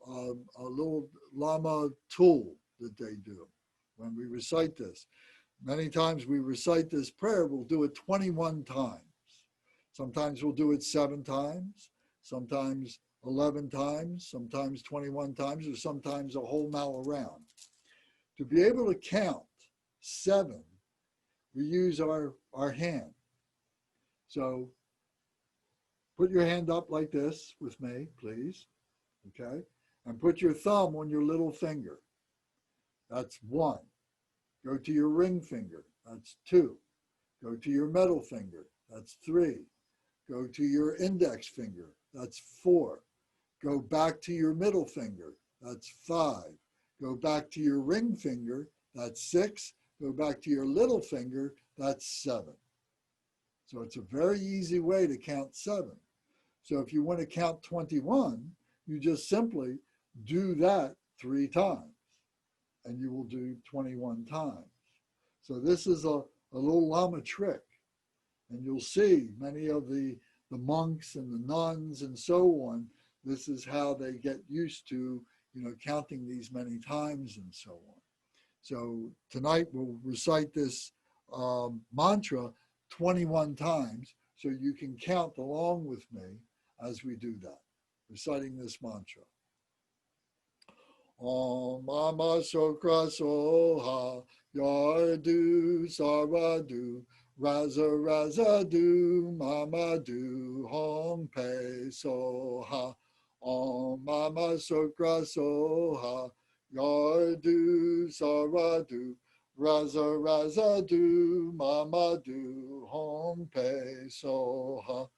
a little Lama tool that they do when we recite this. Many times we recite this prayer, we'll do it 21 times. Sometimes we'll do it 7 times, sometimes 11 times, sometimes 21 times, or sometimes a whole mile around. To be able to count 7, we use our hand. So put your hand up like this with me, please. Okay? And put your thumb on your little finger. That's 1. Go to your ring finger. That's 2. Go to your middle finger. That's 3. Go to your index finger. That's 4. Go back to your middle finger. That's 5. Go back to your ring finger. That's 6. Go back to your little finger. That's 7. So it's a very easy way to count 7. So if you want to count 21, you just simply do that 3 times, and you will do 21 times. So this is a little Lama trick, and you'll see many of the monks and the nuns and so on, this is how they get used to, counting these many times and so on. So tonight we'll recite this mantra 21 times, so you can count along with me as we do that, reciting this mantra. Om Mama Tsakra Soha. Yar Du Sarwa Do. Raza Raza Do Mama Do Hong Pe Soha. Om Mama Tsakra Soha. Yar Du Sarwa Do. Raza Raza Do Mama Do Hong Pe Soha.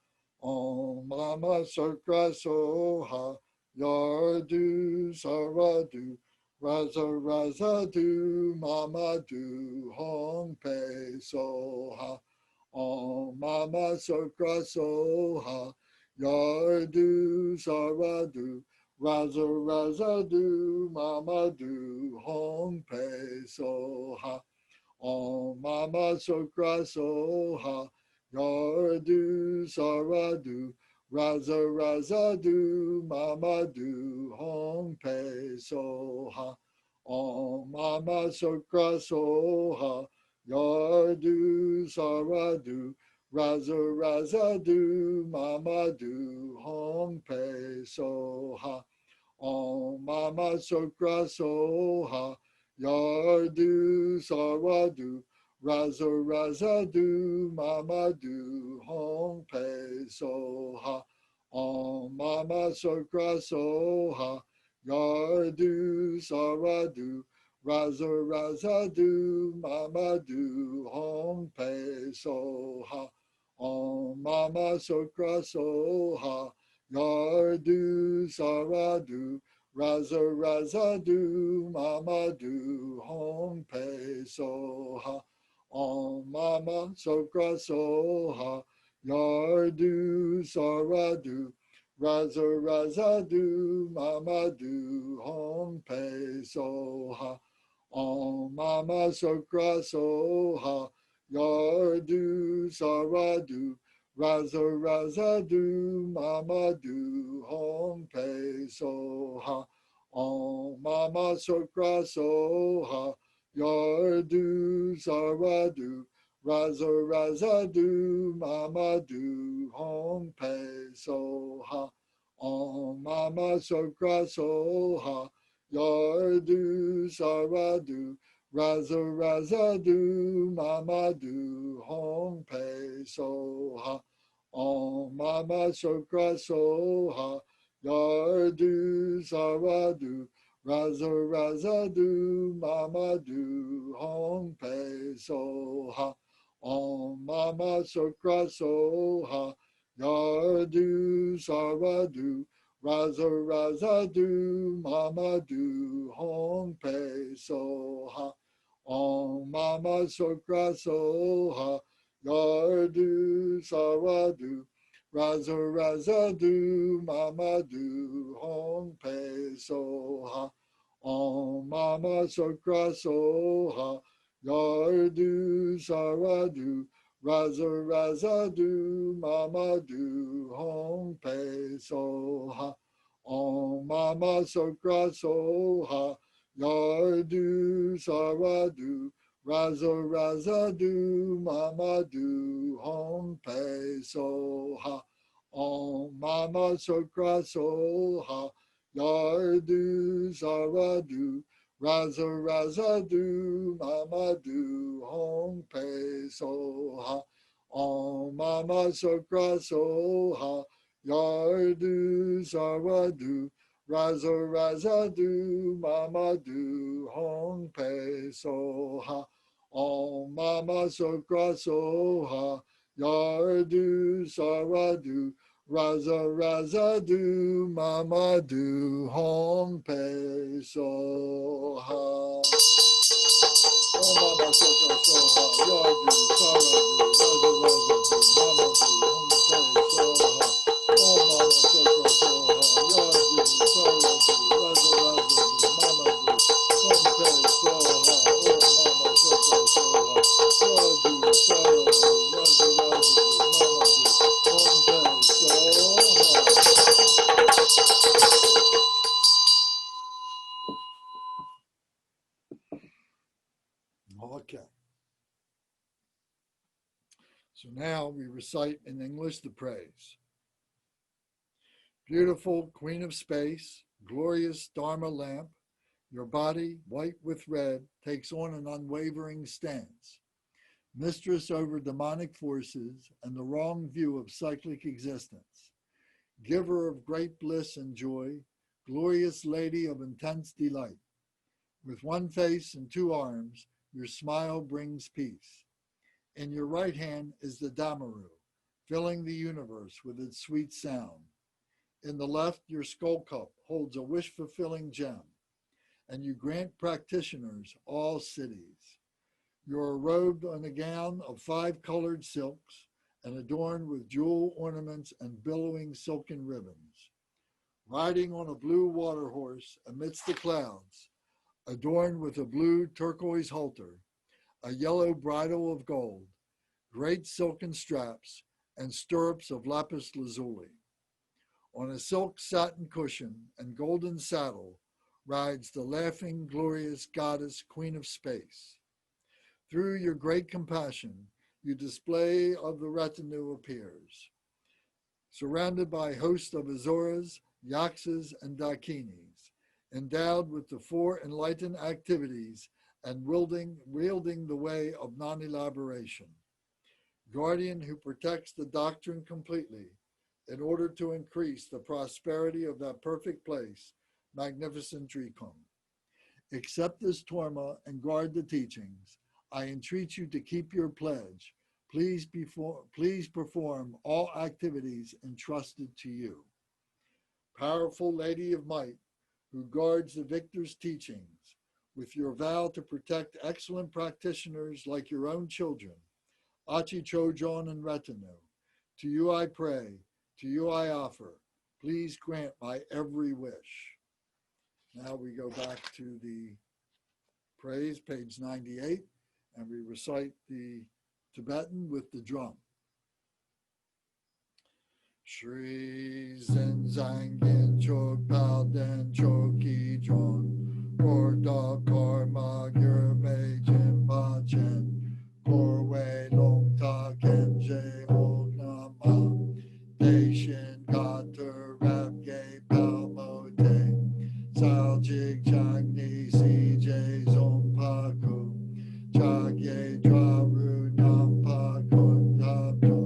Om Mama Tsakra Soha. Yar Du Sarwa Do. Raza Raza Do Mama Do Hong Pe Soha. Om Mama Tsakra Soha. Yar Du Sarwa Do. Raza Raza Do Mama Do Hong Pe Soha. Om Mama Tsakra Soha. Yar Du Sarwa Do. Raza Raza Do Mama Do Hong Pe Soha. Om Mama Tsakra Soha. Yar Du Sarwa Do. Raza Raza Do Mama Do Hong Pe Soha. Om Mama Tsakra Soha. Yar Du Sarwa Do. Raza Raza Do Mama Do Hong Pe Soha. Om Mama Tsakra Soha. Yar Du Sarwa Do. Raza Raza Do Mama Do Hong Pe Soha. Om Mama Tsakra Soha. Yar Du Sarwa Do. Raza Raza Do Mama Do Hong Pe Soha. Om Mama Tsakra Soha. Yar Du Sarwa Do. Raza Raza Do Mama Do Hong Pe Soha. Om Mama Tsakra Soha. Yar Du Sarwa Do. Raza Raza Do Mama Do Hong Pe Soha. Om Mama Tsakra Soha. Yar Du Sarwa Do. Raza Raza Do Mama Do Hong Pe Soha. Om Mama Tsakra Soha. Yar Du Sarwa Do. Raza Raza Do Mama Do Hong Pe Soha. Om Mama Tsakra Soha. Yar Du Sarwa Do. Raza Raza Do Mama Do Hong Pe Soha. Om Mama Tsakra Soha. Yar Du Sarwa Do. Raza Raza Do Mama Do Hong Pe Soha. Om Mama Tsakra Soha, Yar Du Sarwa Du, Raza Raza Du, Mama Du, Hong Pe Soha. Om Mama Tsakra Soha, Yar Du Sarwa Du, Raza Raza Du, Mama Du, Hong Pe Soha. Om Mama Tsakra Soha, Yar Du Sarwa Du, Raza Raza Du, Mama Du, Hong Pe Soha. Om Mama Tsakra Soha, Yar Du Sarwa Du, Raza Raza Du, Mama Du, Hong Pe Soha. Om Mama Tsakra Soha, Yar Du Sarwa Du, Raza Raza Du, Mama Du, Hong Pe Soha. Om Mama Tsakra Soha, Yar Du Sarwa Du, Raza Raza Du, Mama Du, Hong Pe Soha. Om Mama Tsakra Soha, Yar Du Sarwa Du, Raza Raza Du, Mama Du, Hong Pe Soha. Om Mama Tsakra Soha, Yar Du Sarwa Du, Raza Raza Du, Mama Du, Hong Pe Soha. Om Mama Tsakra Soha, Yar Du Sarwa Du, Raza Raza Du, Mama Du, Hong Pe Soha. Okay. So now we recite in English the praise. Beautiful Queen of Space, glorious Dharma lamp, your body, white with red, takes on an unwavering stance. Mistress over demonic forces and the wrong view of cyclic existence. Giver of great bliss and joy, glorious lady of intense delight. With one face and two arms, your smile brings peace. In your right hand is the Damaru, filling the universe with its sweet sound. In the left, your skull cup holds a wish-fulfilling gem, and you grant practitioners all cities. You are robed in a gown of 5-colored silks and adorned with jewel ornaments and billowing silken ribbons. Riding on a blue water horse amidst the clouds, adorned with a blue turquoise halter, a yellow bridle of gold, great silken straps, and stirrups of lapis lazuli. On a silk satin cushion and golden saddle rides the laughing, glorious goddess, Queen of Space. Through your great compassion, your display of the retinue appears, surrounded by hosts of Azuras, Yaksas, and Dakinis, endowed with the 4 enlightened activities and wielding the way of non-elaboration. Guardian who protects the doctrine completely in order to increase the prosperity of that perfect place, magnificent Drikung. Accept this torma and guard the teachings. I entreat you to keep your pledge. Please perform all activities entrusted to you. Powerful Lady of Might, who guards the victor's teachings, with your vow to protect excellent practitioners like your own children, Achi Chokyi and retinue, to you I pray, to you I offer. Please grant my every wish. Now we go back to the praise, page 98, and we recite the Tibetan with the drum. Shri Zen Zangin Chok Pal Den Chokyi Drolma, Orda Karma Gyurme Jimpa Chen, Korwe Long Ta Kenje Ok Nama, Daishin Kater Rap Gay Palmo Te, Saljig Chagni CJ Zompaku, Chagye Draru Nampa Kuntabdo,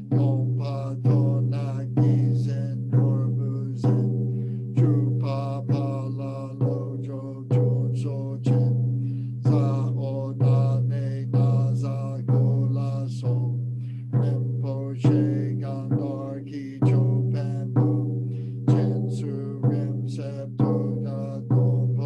Gompa Tonagi Zen Norbuzen, Drupa Pala Lojo Chun Sochin, Za Odane Naza Gola So, Rinpoche Gandar Kicho Pambu, Jinsu Rim Septuda Gompa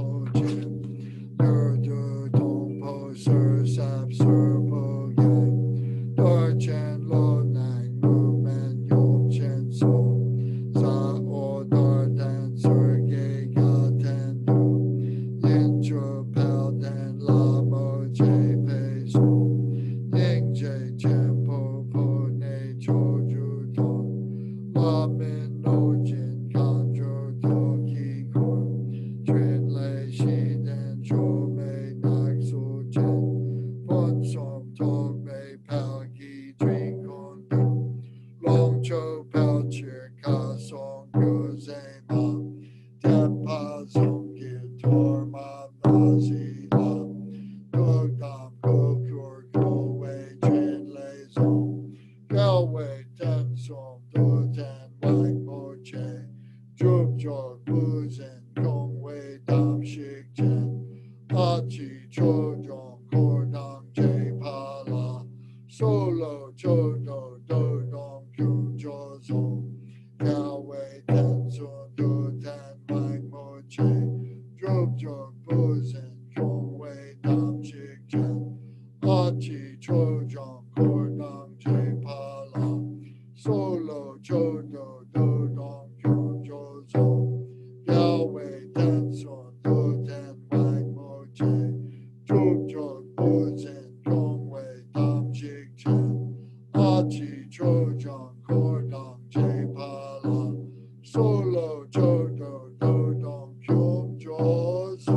pa song ki torma nazi la go dam go kur go wei chin lei zong gao wei ten song do ten wang mo che zhub zhog bu zhen gong wei dam shik chen Achi Chokyi Drolma che pa la solo chodo do dong kyu jo zo gao wei ten sun do ten wang mo che zhub zhog bu zhen gong wei dam shik chen Achi Chokyi Drolma che pa la solo chodo do dong kyu jo zo gao wei ten sun do ten wang mo che zhub zhog bu zhen gong wei dam shik chen Achi Chokyi Drolma che pa la solo chodo do dong kyu jo zo.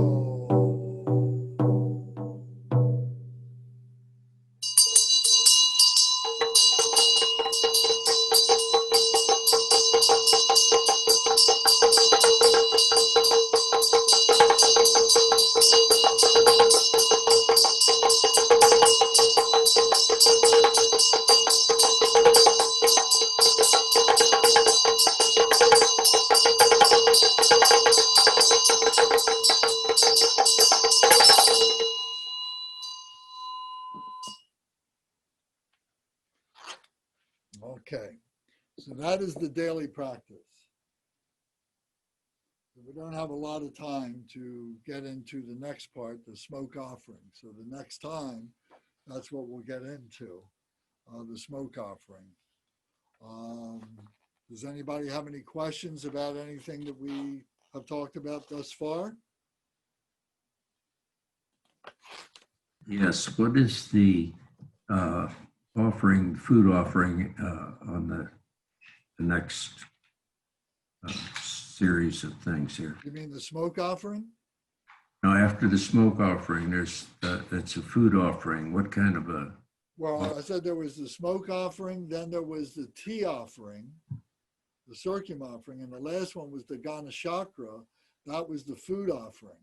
Okay, so that is the daily practice. We don't have a lot of time to get into the next part, the smoke offering. So the next time, that's what we'll get into, the smoke offering. Does anybody have any questions about anything that we have talked about thus far? Yes, what is the offering, food offering on the next series of things here? You mean the smoke offering? Now, after the smoke offering, there's it's a food offering. What kind of a? Well, I said there was the smoke offering, then there was the tea offering, the circum offering, and the last one was the Ganashakra. That was the food offering.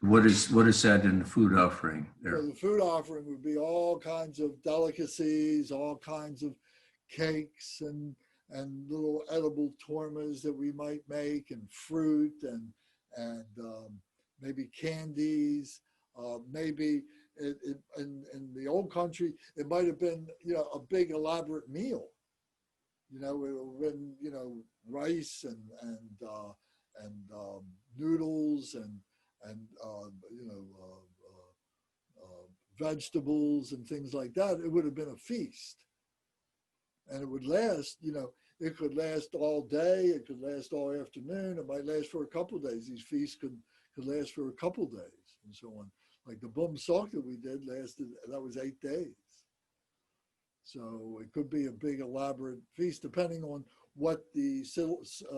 What is that in the food offering there? So the food offering would be all kinds of delicacies, all kinds of cakes and little edible tormas that we might make, and fruit and maybe candies. Maybe in the old country, it might have been, you know, a big elaborate meal. You know, it would have been, you know, rice and noodles and you know, vegetables and things like that. It would have been a feast, and it would last. You know, it could last all day. It could last all afternoon. It might last for a couple of days. These feasts could last for a couple of days, and so on. Like the Bum Sok that we did lasted. That was 8 days. So it could be a big elaborate feast, depending on what the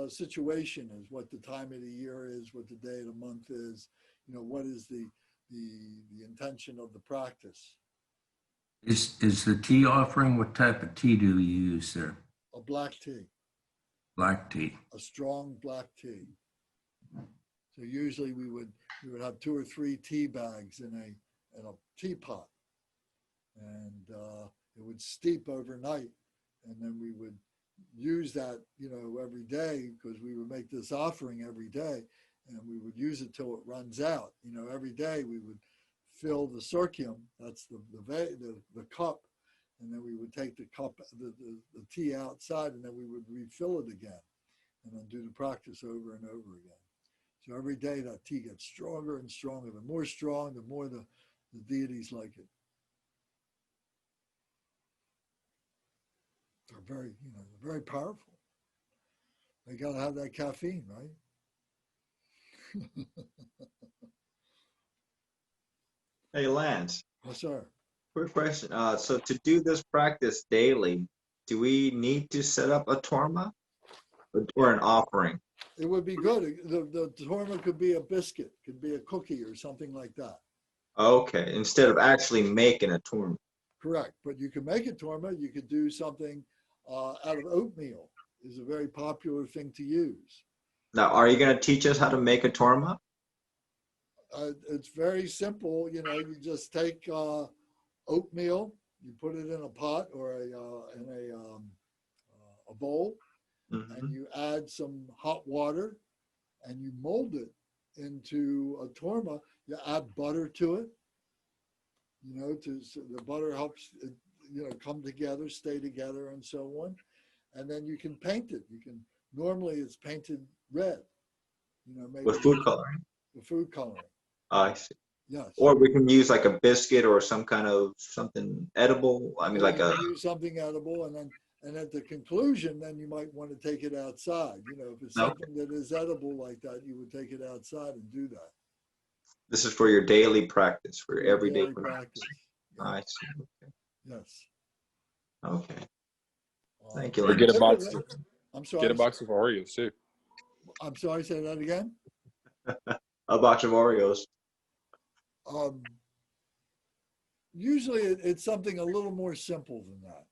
situation is, what the time of the year is, what the day of the month is, you know, what is the intention of the practice. Is the tea offering? What type of tea do you use there? A black tea. Black tea. A strong black tea. So usually we would have 2 or 3 tea bags in a teapot, and it would steep overnight, and then we would use that, you know, every day, because we would make this offering every day, and we would use it till it runs out. You know, every day we would fill the circum, that's the cup, and then we would take the cup, the tea outside, and then we would refill it again, and then do the practice over and over again. So every day that tea gets stronger and stronger. The more strong, the more the deities like it. They're very, you know, they're very powerful. They got to have that caffeine, right? Hey, Lance, Yes, sir. quick question. So to do this practice daily, do we need to set up a torma or an offering? It would be good. The torma could be a biscuit, could be a cookie or something like that. Okay, instead of actually making a torma. Correct. But you can make a torma. You could do something out of oatmeal. Is a very popular thing to use. Now, are you going to teach us how to make a torma? It's very simple. You know, you just take oatmeal, you put it in a pot or a bowl, and you add some hot water, and you mold it into a torma. You add butter to it. You know, so the butter helps it, you know, come together, stay together, and so on. And then you can paint it. You can normally it's painted red. You know, maybe With food coloring? the food coloring. I see. Yes. Or we can use like a biscuit or some kind of something edible. I mean, Or like you a. can use something edible, and at the conclusion, then you might want to take it outside. You know, if it's Okay. something that is edible like that, you would take it outside and do that. This is for your daily practice, for your everyday Daily practice. Yeah. I see. Okay. Yes. Okay. Thank Uh, you. Or get a box. typically- I'm sorry. Get a box of Oreos too. I'm sorry. Say that again. A box of Oreos. Usually, it's something a little more simple than that.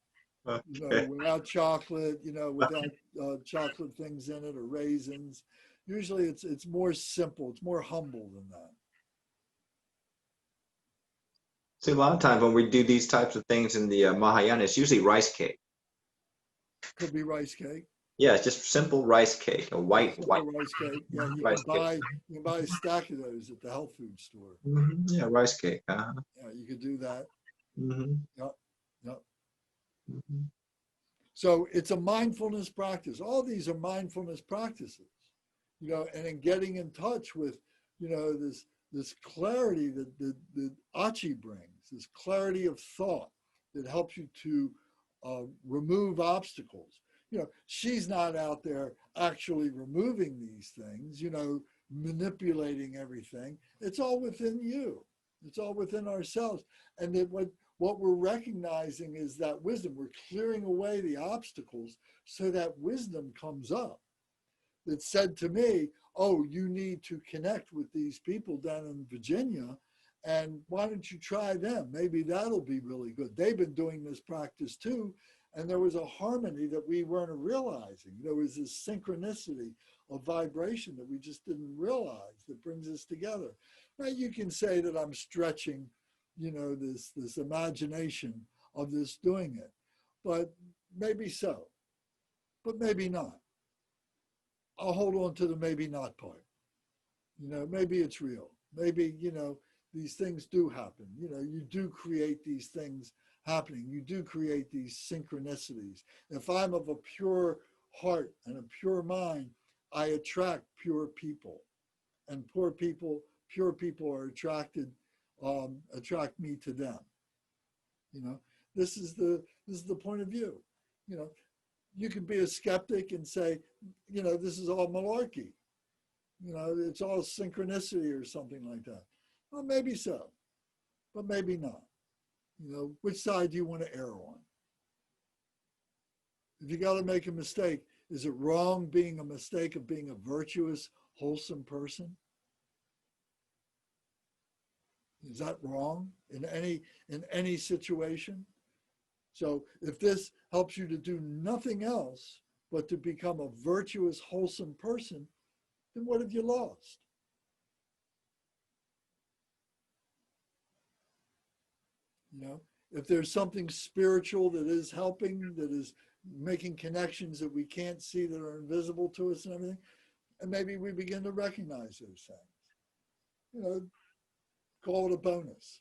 You know, Okay. without chocolate. You know, without chocolate things in it or raisins. Usually, it's more simple. It's more humble than that. See, a lot of times when we do these types of things in the Mahayana, it's usually rice cake. Could be rice cake. Yeah, it's just simple rice cake, a white. Simple rice cake. Yeah, you Rice can buy a stack of those at the health food store. Yeah, rice cake. Yeah, you could do that. Yep. So it's a mindfulness practice. All these are mindfulness practices, you know, and in getting in touch with, you know, this clarity that Achi brings, this clarity of thought that helps you to remove obstacles. You know, she's not out there actually removing these things, you know, manipulating everything. It's all within you. It's all within ourselves. And that what we're recognizing is that wisdom. We're clearing away the obstacles so that wisdom comes up. That said to me, oh, you need to connect with these people down in Virginia, and why don't you try them? Maybe that'll be really good. They've been doing this practice too, and there was a harmony that we weren't realizing. There was this synchronicity of vibration that we just didn't realize that brings us together. Now you can say that I'm stretching, you know, this imagination of this doing it, but maybe so, but maybe not. I'll hold on to the maybe not part. You know, maybe it's real. Maybe, you know, these things do happen. You know, you do create these things happening. You do create these synchronicities. If I'm of a pure heart and a pure mind, I attract pure people. And pure people are attract me to them. You know, this is the point of view. You know, you can be a skeptic and say, you know, this is all malarkey. You know, it's all synchronicity or something like that. Well, maybe so, but maybe not. You know, which side do you want to err on? If you got to make a mistake, is it wrong being a mistake of being a virtuous, wholesome person? Is that wrong in any situation? So if this helps you to do nothing else but to become a virtuous, wholesome person, then what have you lost? You know, if there's something spiritual that is helping, that is making connections that we can't see that are invisible to us and everything, and maybe we begin to recognize those things. You know, call it a bonus.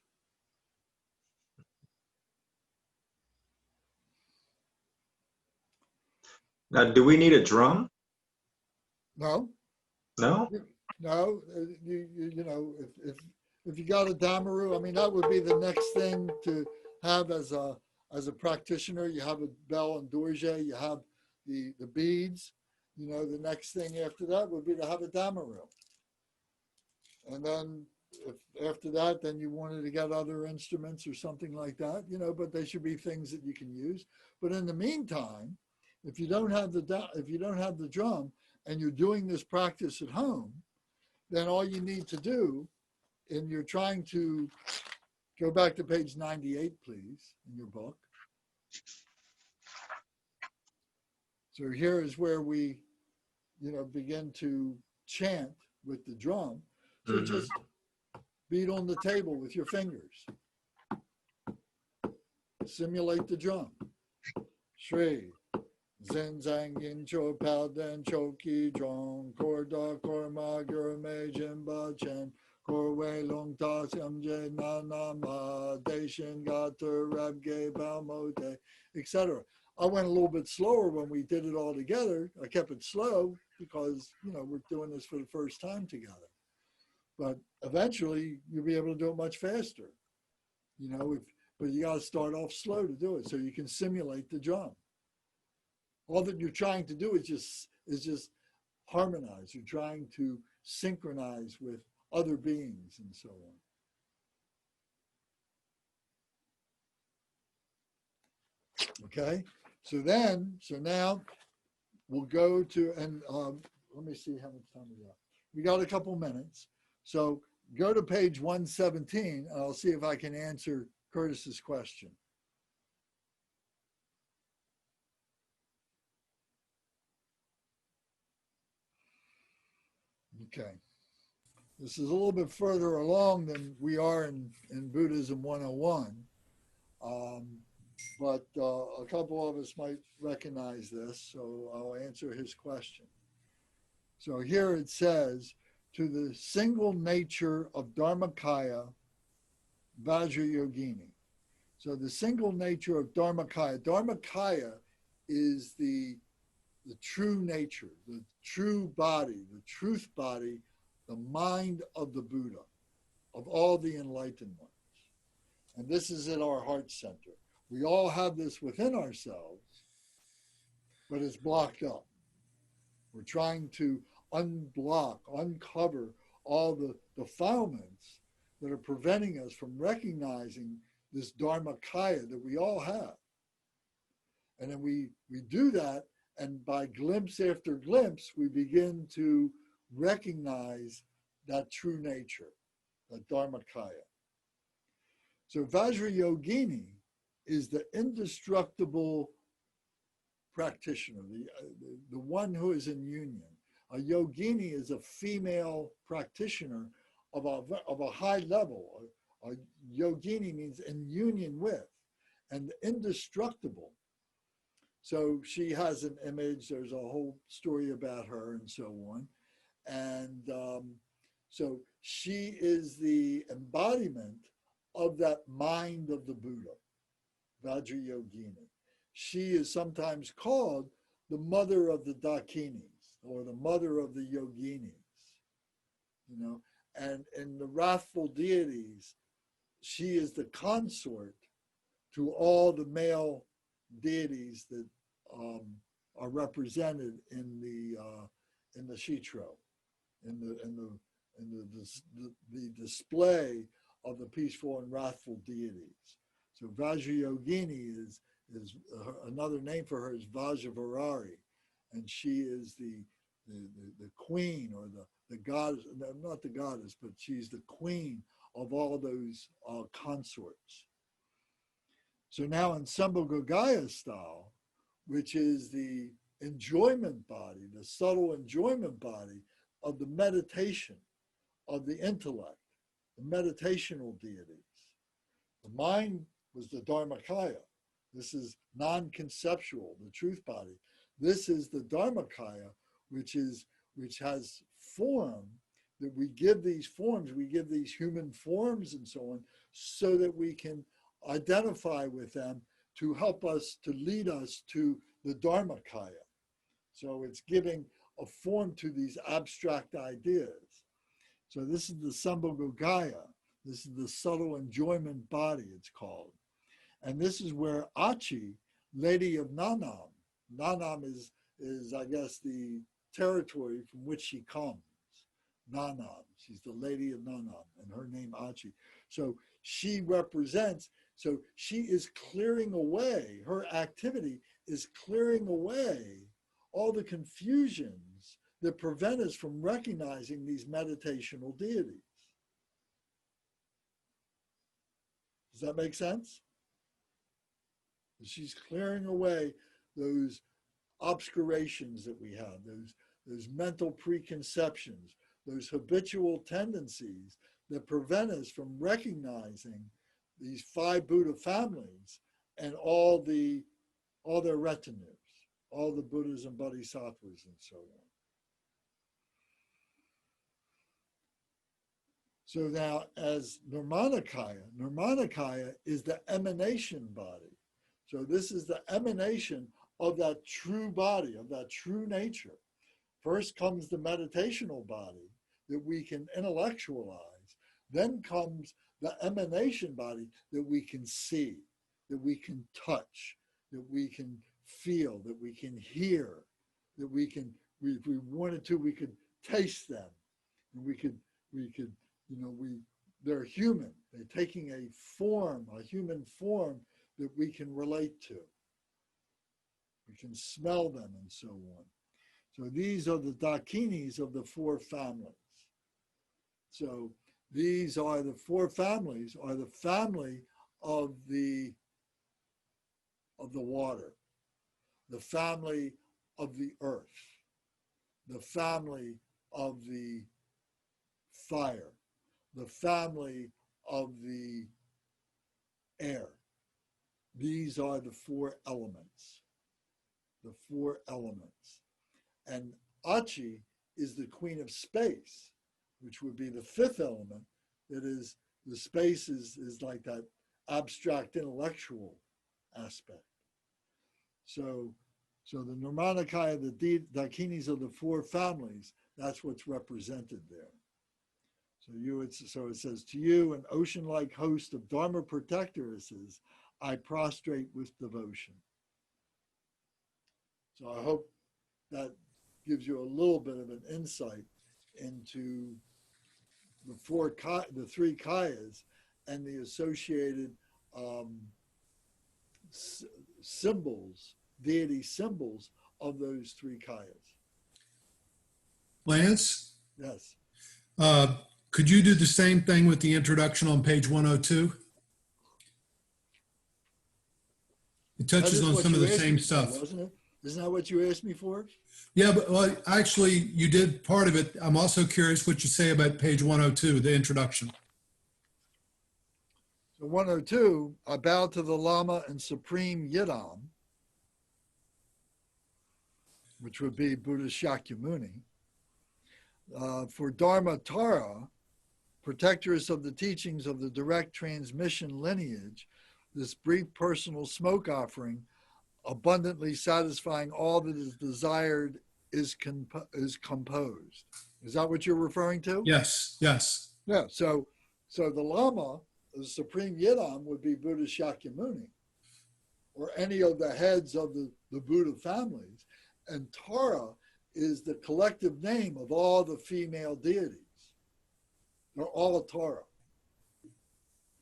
Now, do we need a drum? No, No? no. You know, if you got a damaru, I mean, that would be the next thing to have as a practitioner. You have a bell and dorje, you have the beads. You know, the next thing after that would be to have a damaru. And then if after that, then you wanted to get other instruments or something like that, you know, but they should be things that you can use. But in the meantime, if you don't have the drum and you're doing this practice at home, then all you need to do, and you're trying to go back to page 98, please, in your book. So here is where we begin to chant with the drum. So just beat on the table with your fingers. Simulate the drum. Shri. Zen Zang Yin Cho Pao Den Chokyi Drolma Kor Da Kor Ma Guru Me Jin Ba Chen Kor Wei Long Ta Sim Je Na Na Ma De Shin Ga Tu Rab Ge Bao Mo De, etc. I went a little bit slower when we did it all together. I kept it slow because we're doing this for the first time together. But eventually you'll be able to do it much faster. But you got to start off slow to do it so you can simulate the drum. All that you're trying to do is just harmonize. You're trying to synchronize with other beings and so on. Okay, so now we'll go to, and let me see how much time we got. We got a couple minutes. So go to page 117 and I'll see if I can answer Curtis's question. Okay. This is a little bit further along than we are in Buddhism 101. But a couple of us might recognize this, so I'll answer his question. So here it says, to the single nature of Dharmakaya, Vajrayogini. So the single nature of Dharmakaya is the true nature, the true body, the truth body, the mind of the Buddha, of all the enlightened ones. And this is at our heart center. We all have this within ourselves, but it's blocked up. We're trying to uncover all the defilements that are preventing us from recognizing this Dharmakaya that we all have. And then we do that, and by glimpse after glimpse, we begin to recognize that true nature, that Dharmakaya. So Vajrayogini is the indestructible practitioner, the one who is in union. A yogini is a female practitioner of a high level. A yogini means in union with, and indestructible. So she has an image, there's a whole story about her and so on. And so she is the embodiment of that mind of the Buddha, Vajrayogini. She is sometimes called the mother of the Dakinis or the mother of the yoginis, and in the wrathful deities, she is the consort to all the male deities that are represented in the Shitro, in the display of the peaceful and wrathful deities. So Vajrayogini is another name for her is Vajravarari, and she is the queen or the goddess, not the goddess, but she's the queen of all those consorts. So now in Sambhogagaya style, which is the enjoyment body, the subtle enjoyment body of the meditation of the intellect, the meditational deities. The mind was the Dharmakaya. This is non-conceptual, the truth body. This is the Dharmakaya, which has form, that we give these forms, we give these human forms and so on, so that we can identify with them to help us, to lead us to the Dharmakaya. So it's giving a form to these abstract ideas. So this is the Sambhogagaya. This is the subtle enjoyment body, it's called. And this is where Achi, Lady of Nanam, Nanam is I guess, the territory from which she comes. Nanam, she's the Lady of Nanam, and her name Achi. So she represents, so she is clearing away, her activity is clearing away all the confusions that prevent us from recognizing these meditational deities. Does that make sense? She's clearing away those obscurations that we have, those mental preconceptions, those habitual tendencies that prevent us from recognizing these 5 Buddha families and all their retinues, all the Buddhas and Bodhisattvas and so on. So now as Nirmanakaya is the emanation body. So this is the emanation of that true body, of that true nature. First comes the meditational body that we can intellectualize. Then comes the emanation body that we can see, that we can touch, that we can feel, that we can hear, that we can, if we wanted to, we could taste them. And we could, they're human. They're taking a form, a human form that we can relate to. We can smell them and so on. So these are the dakinis of the 4 families. So these are the 4 families, are the family of the water, the family of the earth, the family of the fire, the family of the air. These are the 4 elements, the 4 elements. And Achi is the queen of space, which would be the 5th element. That is, the space is like that abstract intellectual aspect. So the Nirmanakaya, the dakinis of the 4 families, that's what's represented there. So it says, to you, an ocean-like host of Dharma protectoresses, I prostrate with devotion. So I hope that gives you a little bit of an insight into the 3 kayas and the associated symbols, deity symbols of those 3 kayas. Lance, Yes. could you do the same thing with the introduction on page 102? It touches on some of the same stuff. Wasn't it? Isn't that what you asked me for? Yeah, but well, actually, you did part of it. I'm also curious what you say about page 102, the introduction. So 102, I bow to the Lama and Supreme Yidam, which would be Buddha Shakyamuni. For Dharma Tara, protectress of the teachings of the direct transmission lineage, this brief personal smoke offering, abundantly satisfying all that is desired, is composed. Is that what you're referring to? Yes, yes. Yeah, so the Lama, the Supreme Yidam, would be Buddha Shakyamuni, or any of the heads of the Buddha families. And Tara is the collective name of all the female deities. They're all Tara.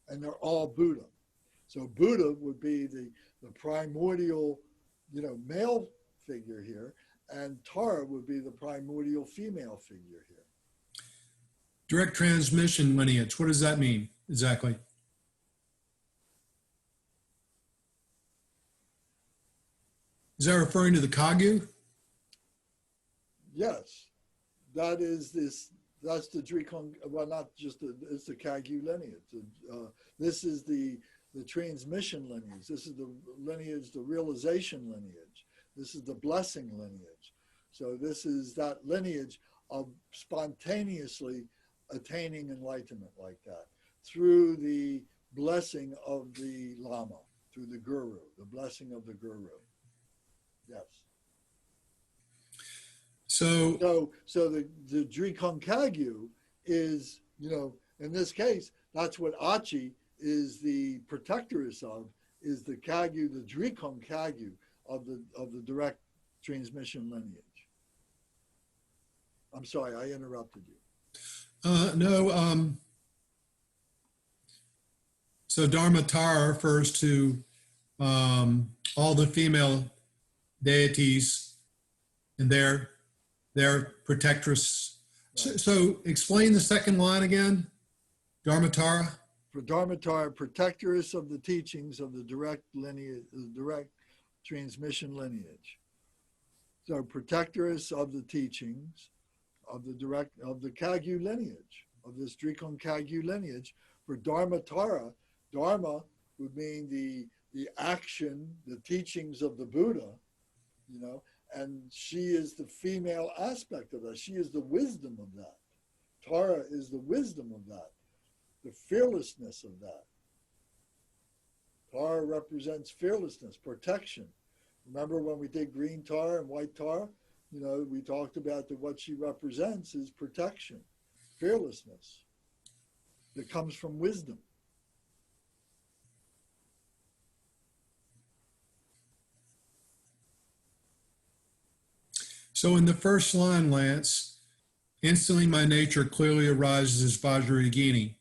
And they're all Buddha. So Buddha would be the primordial, male figure here, and Tara would be the primordial female figure here. Direct transmission lineage, what does that mean exactly? Is that referring to the Kagyu? Yes, that's the Drikung, well, not just it's the Kagyu lineage. This is the transmission lineage. This is the lineage, the realization lineage. This is the blessing lineage. So this is that lineage of spontaneously attaining enlightenment like that through the blessing of the Lama, through the Guru, the blessing of the Guru. Yes. So the Drikung Kagyu is, in this case, that's what Achi is the protectress of, is the Kagyu, the Drikung Kagyu of the direct transmission lineage. I'm sorry, I interrupted you. No. So Dharmatara refers to all the female deities and their protectress. Right. So explain the second line again, Dharmatara. For Dharmatara, protectress of the teachings of the direct lineage, the direct transmission lineage. So protectress of the teachings of the Kagyu lineage, of this Drikung Kagyu lineage. For Dharma Tara, Dharma would mean the action, the teachings of the Buddha, you know, and she is the female aspect of that. She is the wisdom of that. Tara is the wisdom of that, the fearlessness of that. Tara represents fearlessness, protection. Remember when we did green Tara and white Tara? You know, we talked about that what she represents is protection, fearlessness that comes from wisdom. So in the first line, Lance, instantly my nature clearly arises as Vajrayogini.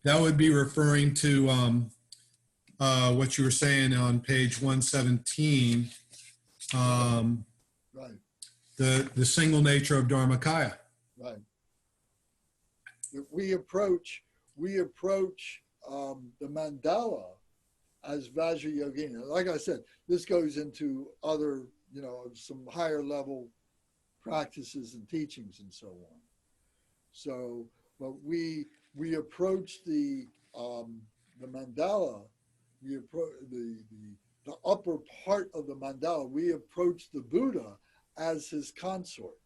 That would be referring to what you were saying on page 117, Right, the single nature of Dharmakaya. right. We approach the mandala as Vajrayogini. Like I said, this goes into other, you know, some higher level practices and teachings and so on. So, but we approach the mandala, we approach the upper part of the mandala. We approach the Buddha as his consort,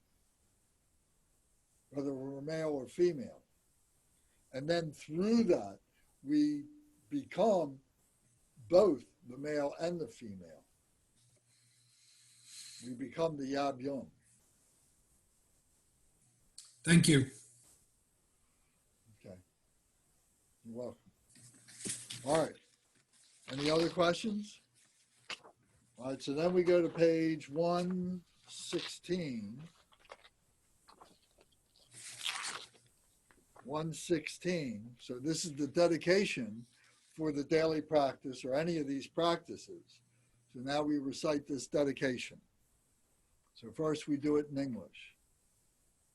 whether we're male or female, and then through that we become both the male and the female. We become the Yabyum. Thank you. Okay. You're welcome. All right. Any other questions? All right, so then we go to page 116. 116. So this is the dedication for the daily practice or any of these practices. So now we recite this dedication. So first we do it in English.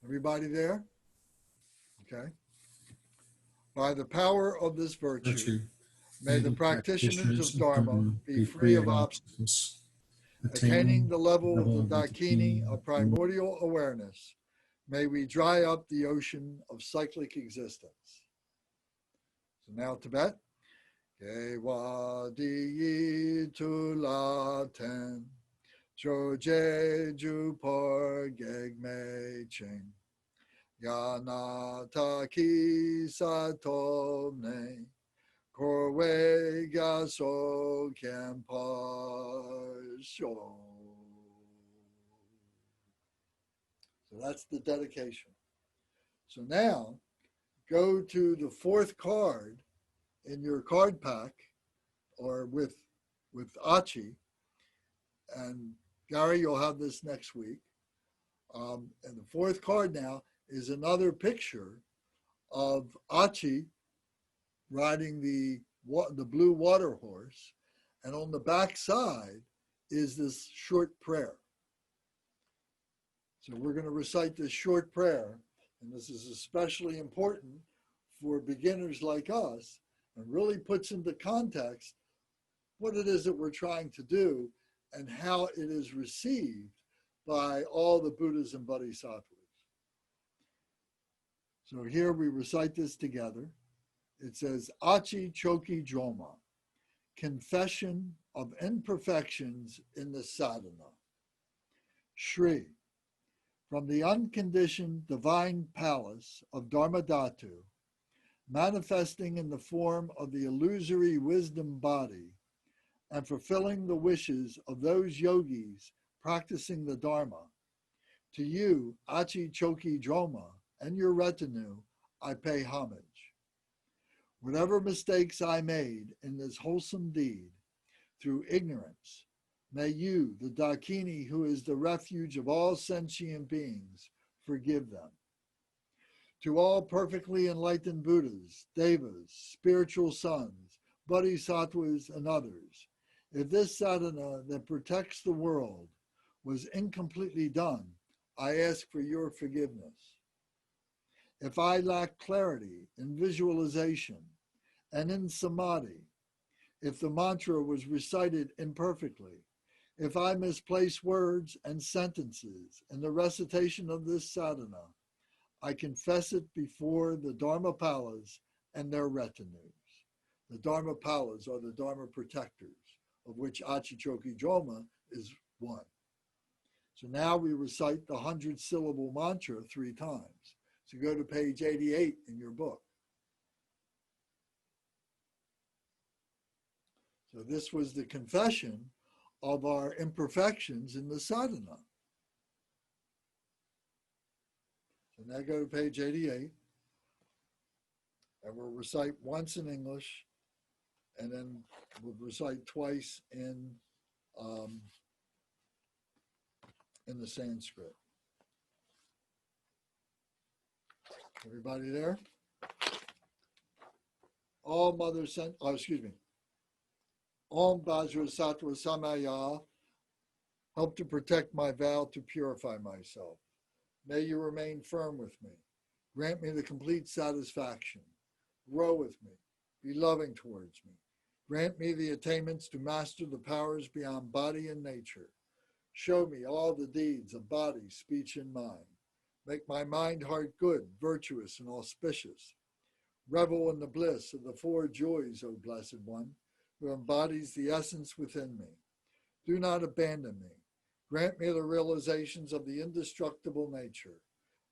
Everybody there? Okay. By the power of this virtue, may the practitioners of Dharma be free of obstacles, attaining the level of the Dakini of primordial awareness. May we dry up the ocean of cyclic existence. So now Tibet. Gewa di tu la ten, joje ju por geg me ching. Yanata ki sato ne, korwe ga so kempa sho. So that's the dedication. So now go to the fourth card in your card pack or with Achi, and Gary, you'll have this next week. And the fourth card now is another picture of Achi riding the blue water horse, and on the back side is this short prayer. So we're going to recite this short prayer, and this is especially important for beginners like us, and really puts into context what it is that we're trying to do and how it is received by all the Buddhas and Bodhisattvas. So here we recite this together. It says, Achi Chokyi Drolma, confession of imperfections in the sadhana. Shri, from the unconditioned divine palace of Dharmadhatu, manifesting in the form of the illusory wisdom body and fulfilling the wishes of those yogis practicing the Dharma, to you, Achi Chokyi Drolma, and your retinue, I pay homage. Whatever mistakes I made in this wholesome deed through ignorance, may you, the Dakini who is the refuge of all sentient beings, forgive them. To all perfectly enlightened Buddhas, Devas, spiritual sons, Bodhisattvas, and others, if this sadhana that protects the world was incompletely done, I ask for your forgiveness. If I lack clarity in visualization and in samadhi, if the mantra was recited imperfectly, If I misplace words and sentences in the recitation of this sadhana, I confess it before the Dharmapalas and their retinues. The Dharmapalas are the Dharma protectors, of which Achi Chokyi Drolma is one. So now we recite the 100-syllable mantra 3 times. So go to page 88 in your book. So this was the confession of our imperfections in the sadhana. So now go to page 88, and we'll recite once in English, and then we'll recite twice in the Sanskrit. Everybody there? All Mother sent, Om Vajra Sattva Samaya, help to protect my vow to purify myself. May you remain firm with me. Grant me the complete satisfaction. Grow with me. Be loving towards me. Grant me the attainments to master the powers beyond body and nature. Show me all the deeds of body, speech, and mind. Make my mind, heart good, virtuous, and auspicious. Revel in the bliss of the 4 joys, O Blessed One, who embodies the essence within me. Do not abandon me. Grant me the realizations of the indestructible nature.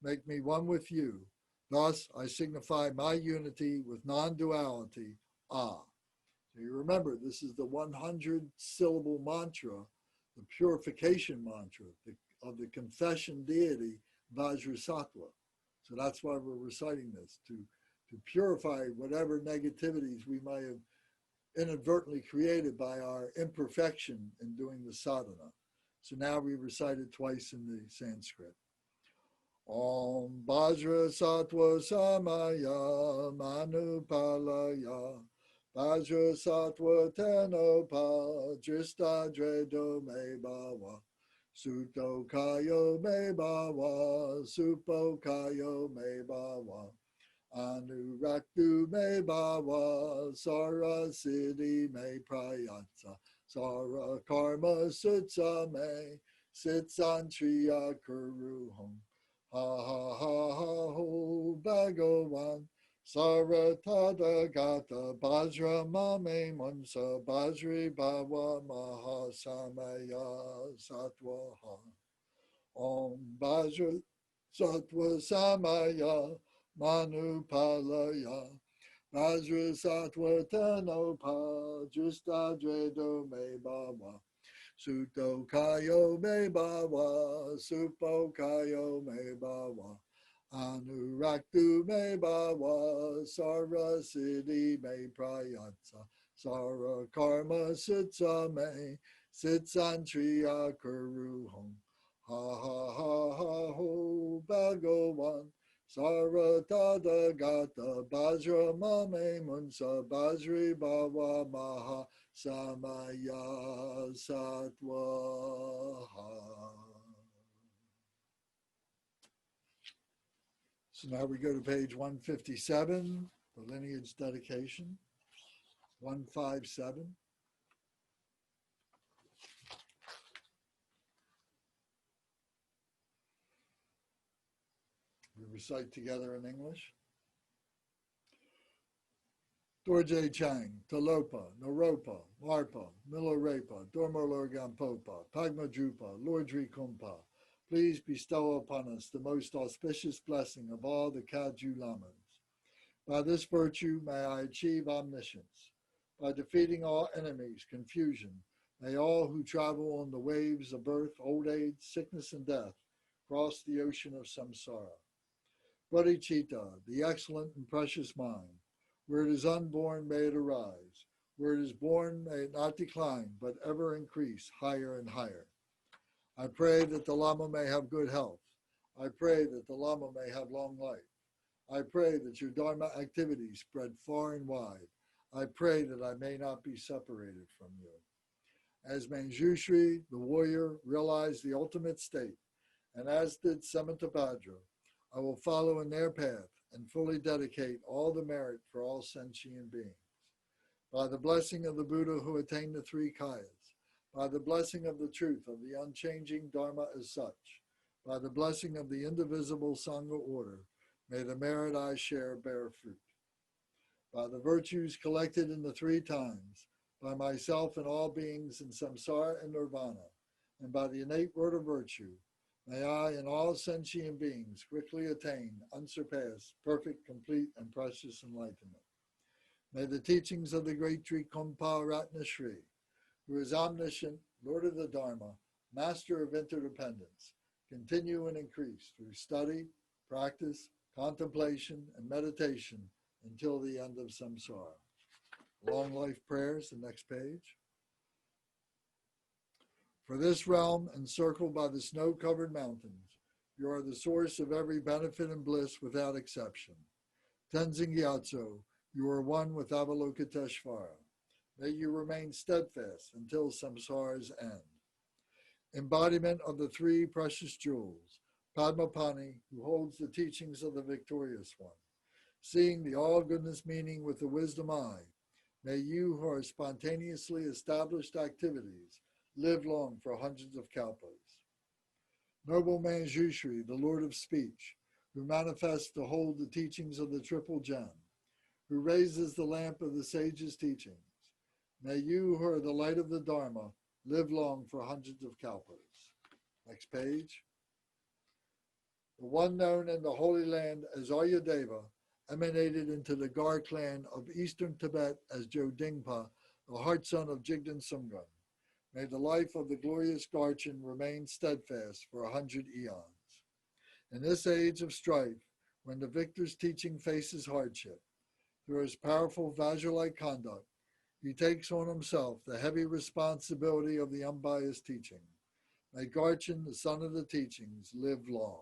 Make me one with you. Thus, I signify my unity with non-duality, Ah. So you remember, this is the 100-syllable mantra, the purification mantra of the confession deity, Vajrasattva. So that's why we're reciting this, to purify whatever negativities we might have inadvertently created by our imperfection in doing the sadhana. So now we recite it twice in the Sanskrit. Om Vajra Sattva Samaya Manupalaya Vajra Sattva Tenopa Drista Dredo Me Bhava Suto Kayo Me Bhava Supo Kayo Me Bhava Anuraktu Me Bhava Sara Siddhi Me Prayatsa Sara Karma Sutsa Me Sitsantriya Kuruham Ha ha ha ha ho Bhagavan Saratada Gata Bajra Mame Mansa Bajri Bhava Maha Samaya Sattvaha Om Bajra Sattva Samaya Manupalaya Vajra Sattva Tenopa Justa Dredo Me Bhava Suto Kayo Me Bhava Supo Kayo Me Bhava Anuraktu Me Bhava Sara Siddhi Me Prayatsa Sara Karma Sutsa Me Sitsantriya Kuruham Ha ha ha ha ho Bhagavan Saratada Gata Bajra Mame Munsa Bajri Bhava Maha Samaya Sattvaha. So now we go to page 157, the lineage dedication, 157. We recite together in English. Dorje Chang, Talopa, Naropa, Marpa, Milarepa, Dormolorgampopa, Pagmajupa, Lord Drikung. Please bestow upon us the most auspicious blessing of all the Kagyu Lamas. By this virtue may I achieve omniscience. By defeating all enemies, confusion, may all who travel on the waves of birth, old age, sickness, and death cross the ocean of samsara. Bodhichitta, the excellent and precious mind, where it is unborn, may it arise. Where it is born, may it not decline, but ever increase higher and higher. I pray that the Lama may have good health. I pray that the Lama may have long life. I pray that your Dharma activities spread far and wide. I pray that I may not be separated from you. As Manjushri, the warrior, realized the ultimate state, and as did Samantabhadra, I will follow in their path and fully dedicate all the merit for all sentient beings. By the blessing of the Buddha who attained the 3 kayas, by the blessing of the truth of the unchanging Dharma as such, by the blessing of the indivisible Sangha order, may the merit I share bear fruit. By the virtues collected in the three times, by myself and all beings in samsara and nirvana, and by the innate word of virtue, may I and all sentient beings quickly attain unsurpassed, perfect, complete, and precious enlightenment. May the teachings of the great Drikung Kagyu, who is omniscient, Lord of the Dharma, master of interdependence, continue and increase through study, practice, contemplation, and meditation until the end of samsara. Long life prayers, the next page. For this realm, encircled by the snow-covered mountains, you are the source of every benefit and bliss without exception. Tenzin Gyatso, you are one with Avalokiteshvara. May you remain steadfast until samsara's end. Embodiment of the three precious jewels, Padmapani, who holds the teachings of the victorious one. Seeing the all-goodness meaning with the wisdom eye, may you who are spontaneously established activities live long for hundreds of kalpas. Noble Manjushri, the Lord of Speech, who manifests to hold the teachings of the Triple Gem, who raises the lamp of the sage's teachings, may you who are the light of the Dharma live long for hundreds of kalpas. Next page. The one known in the Holy Land as Aryadeva emanated into the Gar clan of Eastern Tibet as Jodingpa, the heart son of Jigdan Sumgun. May the life of the glorious Garchin remain steadfast for 100 eons. In this age of strife, when the victor's teaching faces hardship, through his powerful Vajra-like conduct, he takes on himself the heavy responsibility of the unbiased teaching. May Garchin, the son of the teachings, live long.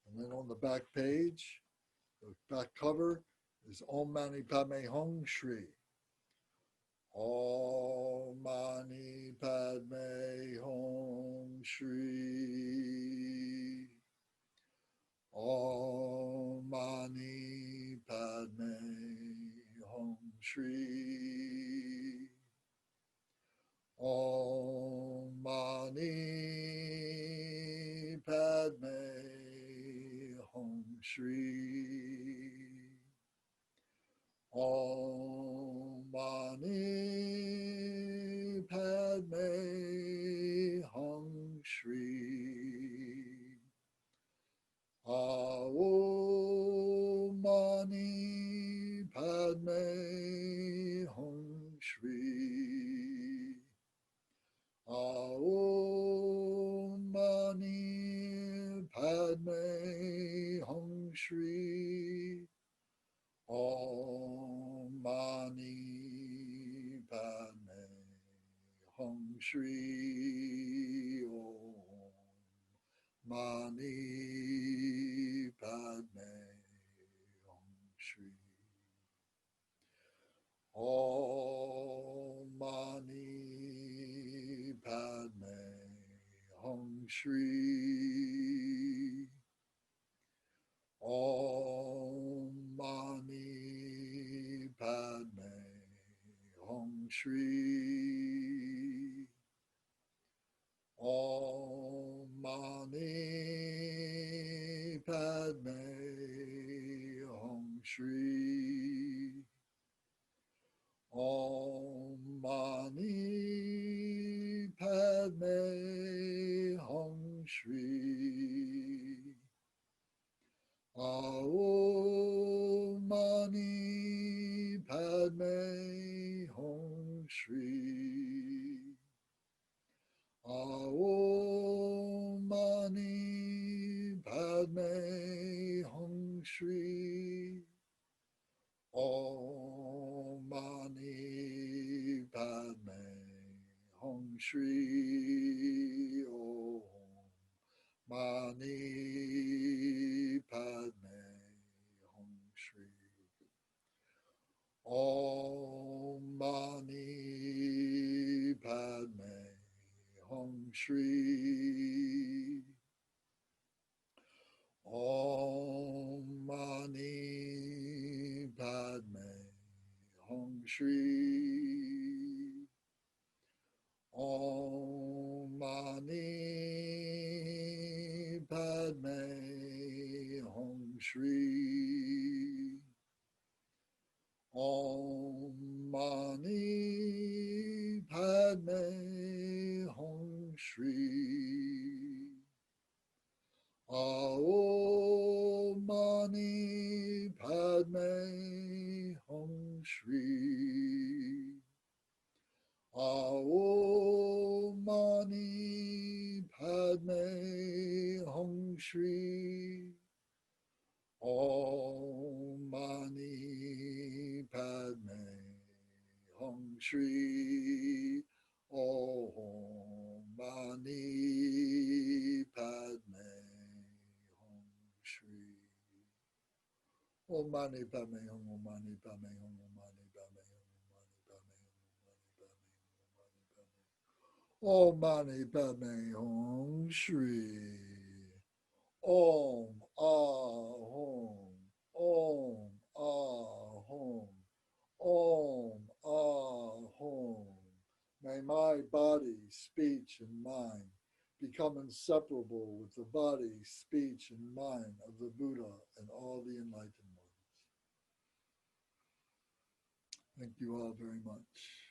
And then on the back page, the back cover is Om Mani Padme Hum Shri. Om Mani Padme Hum Shri. Om Mani Padme Hum Shri. Om Mani Padme Hum Shri. Om Mani Padme Hum Shri. Om Mani Padme Hum Shri. Om Mani Padme Hum Shri. Om Mani Padme Hum Shri. Om Mani Padme Hum Shri. Om Mani Padme Hum Shri. Om Mani Padme Hum Shri. Om Mani Padme Hum Shri. Om Mani Padme Hum Shri. Om Mani Padme Hum Shri. Om Mani Padme Hum Shri. Om Mani Padme Hum Shri. Om Mani Padme Hum Shri. Om Mani Padme Hum Shri. Om Mani Padme Hum Shri. Shri. Om Mani Padme Hum Shri. Om Mani Padme Hum Shri. Om Mani Padme Hum Shri. Om Mani Padme Hum Shri. Om Mani Padme Hum Shri. Om Mani Padme Hum, Om Mani Padme Hum, Om Mani Padme Hum, Om Mani Padme Hum Shri. Om Ahom, Om Ahom, Om Ahom. May my body, speech, and mind become inseparable with the body, speech, and mind of the Buddha and all the enlightened ones. Thank you all very much.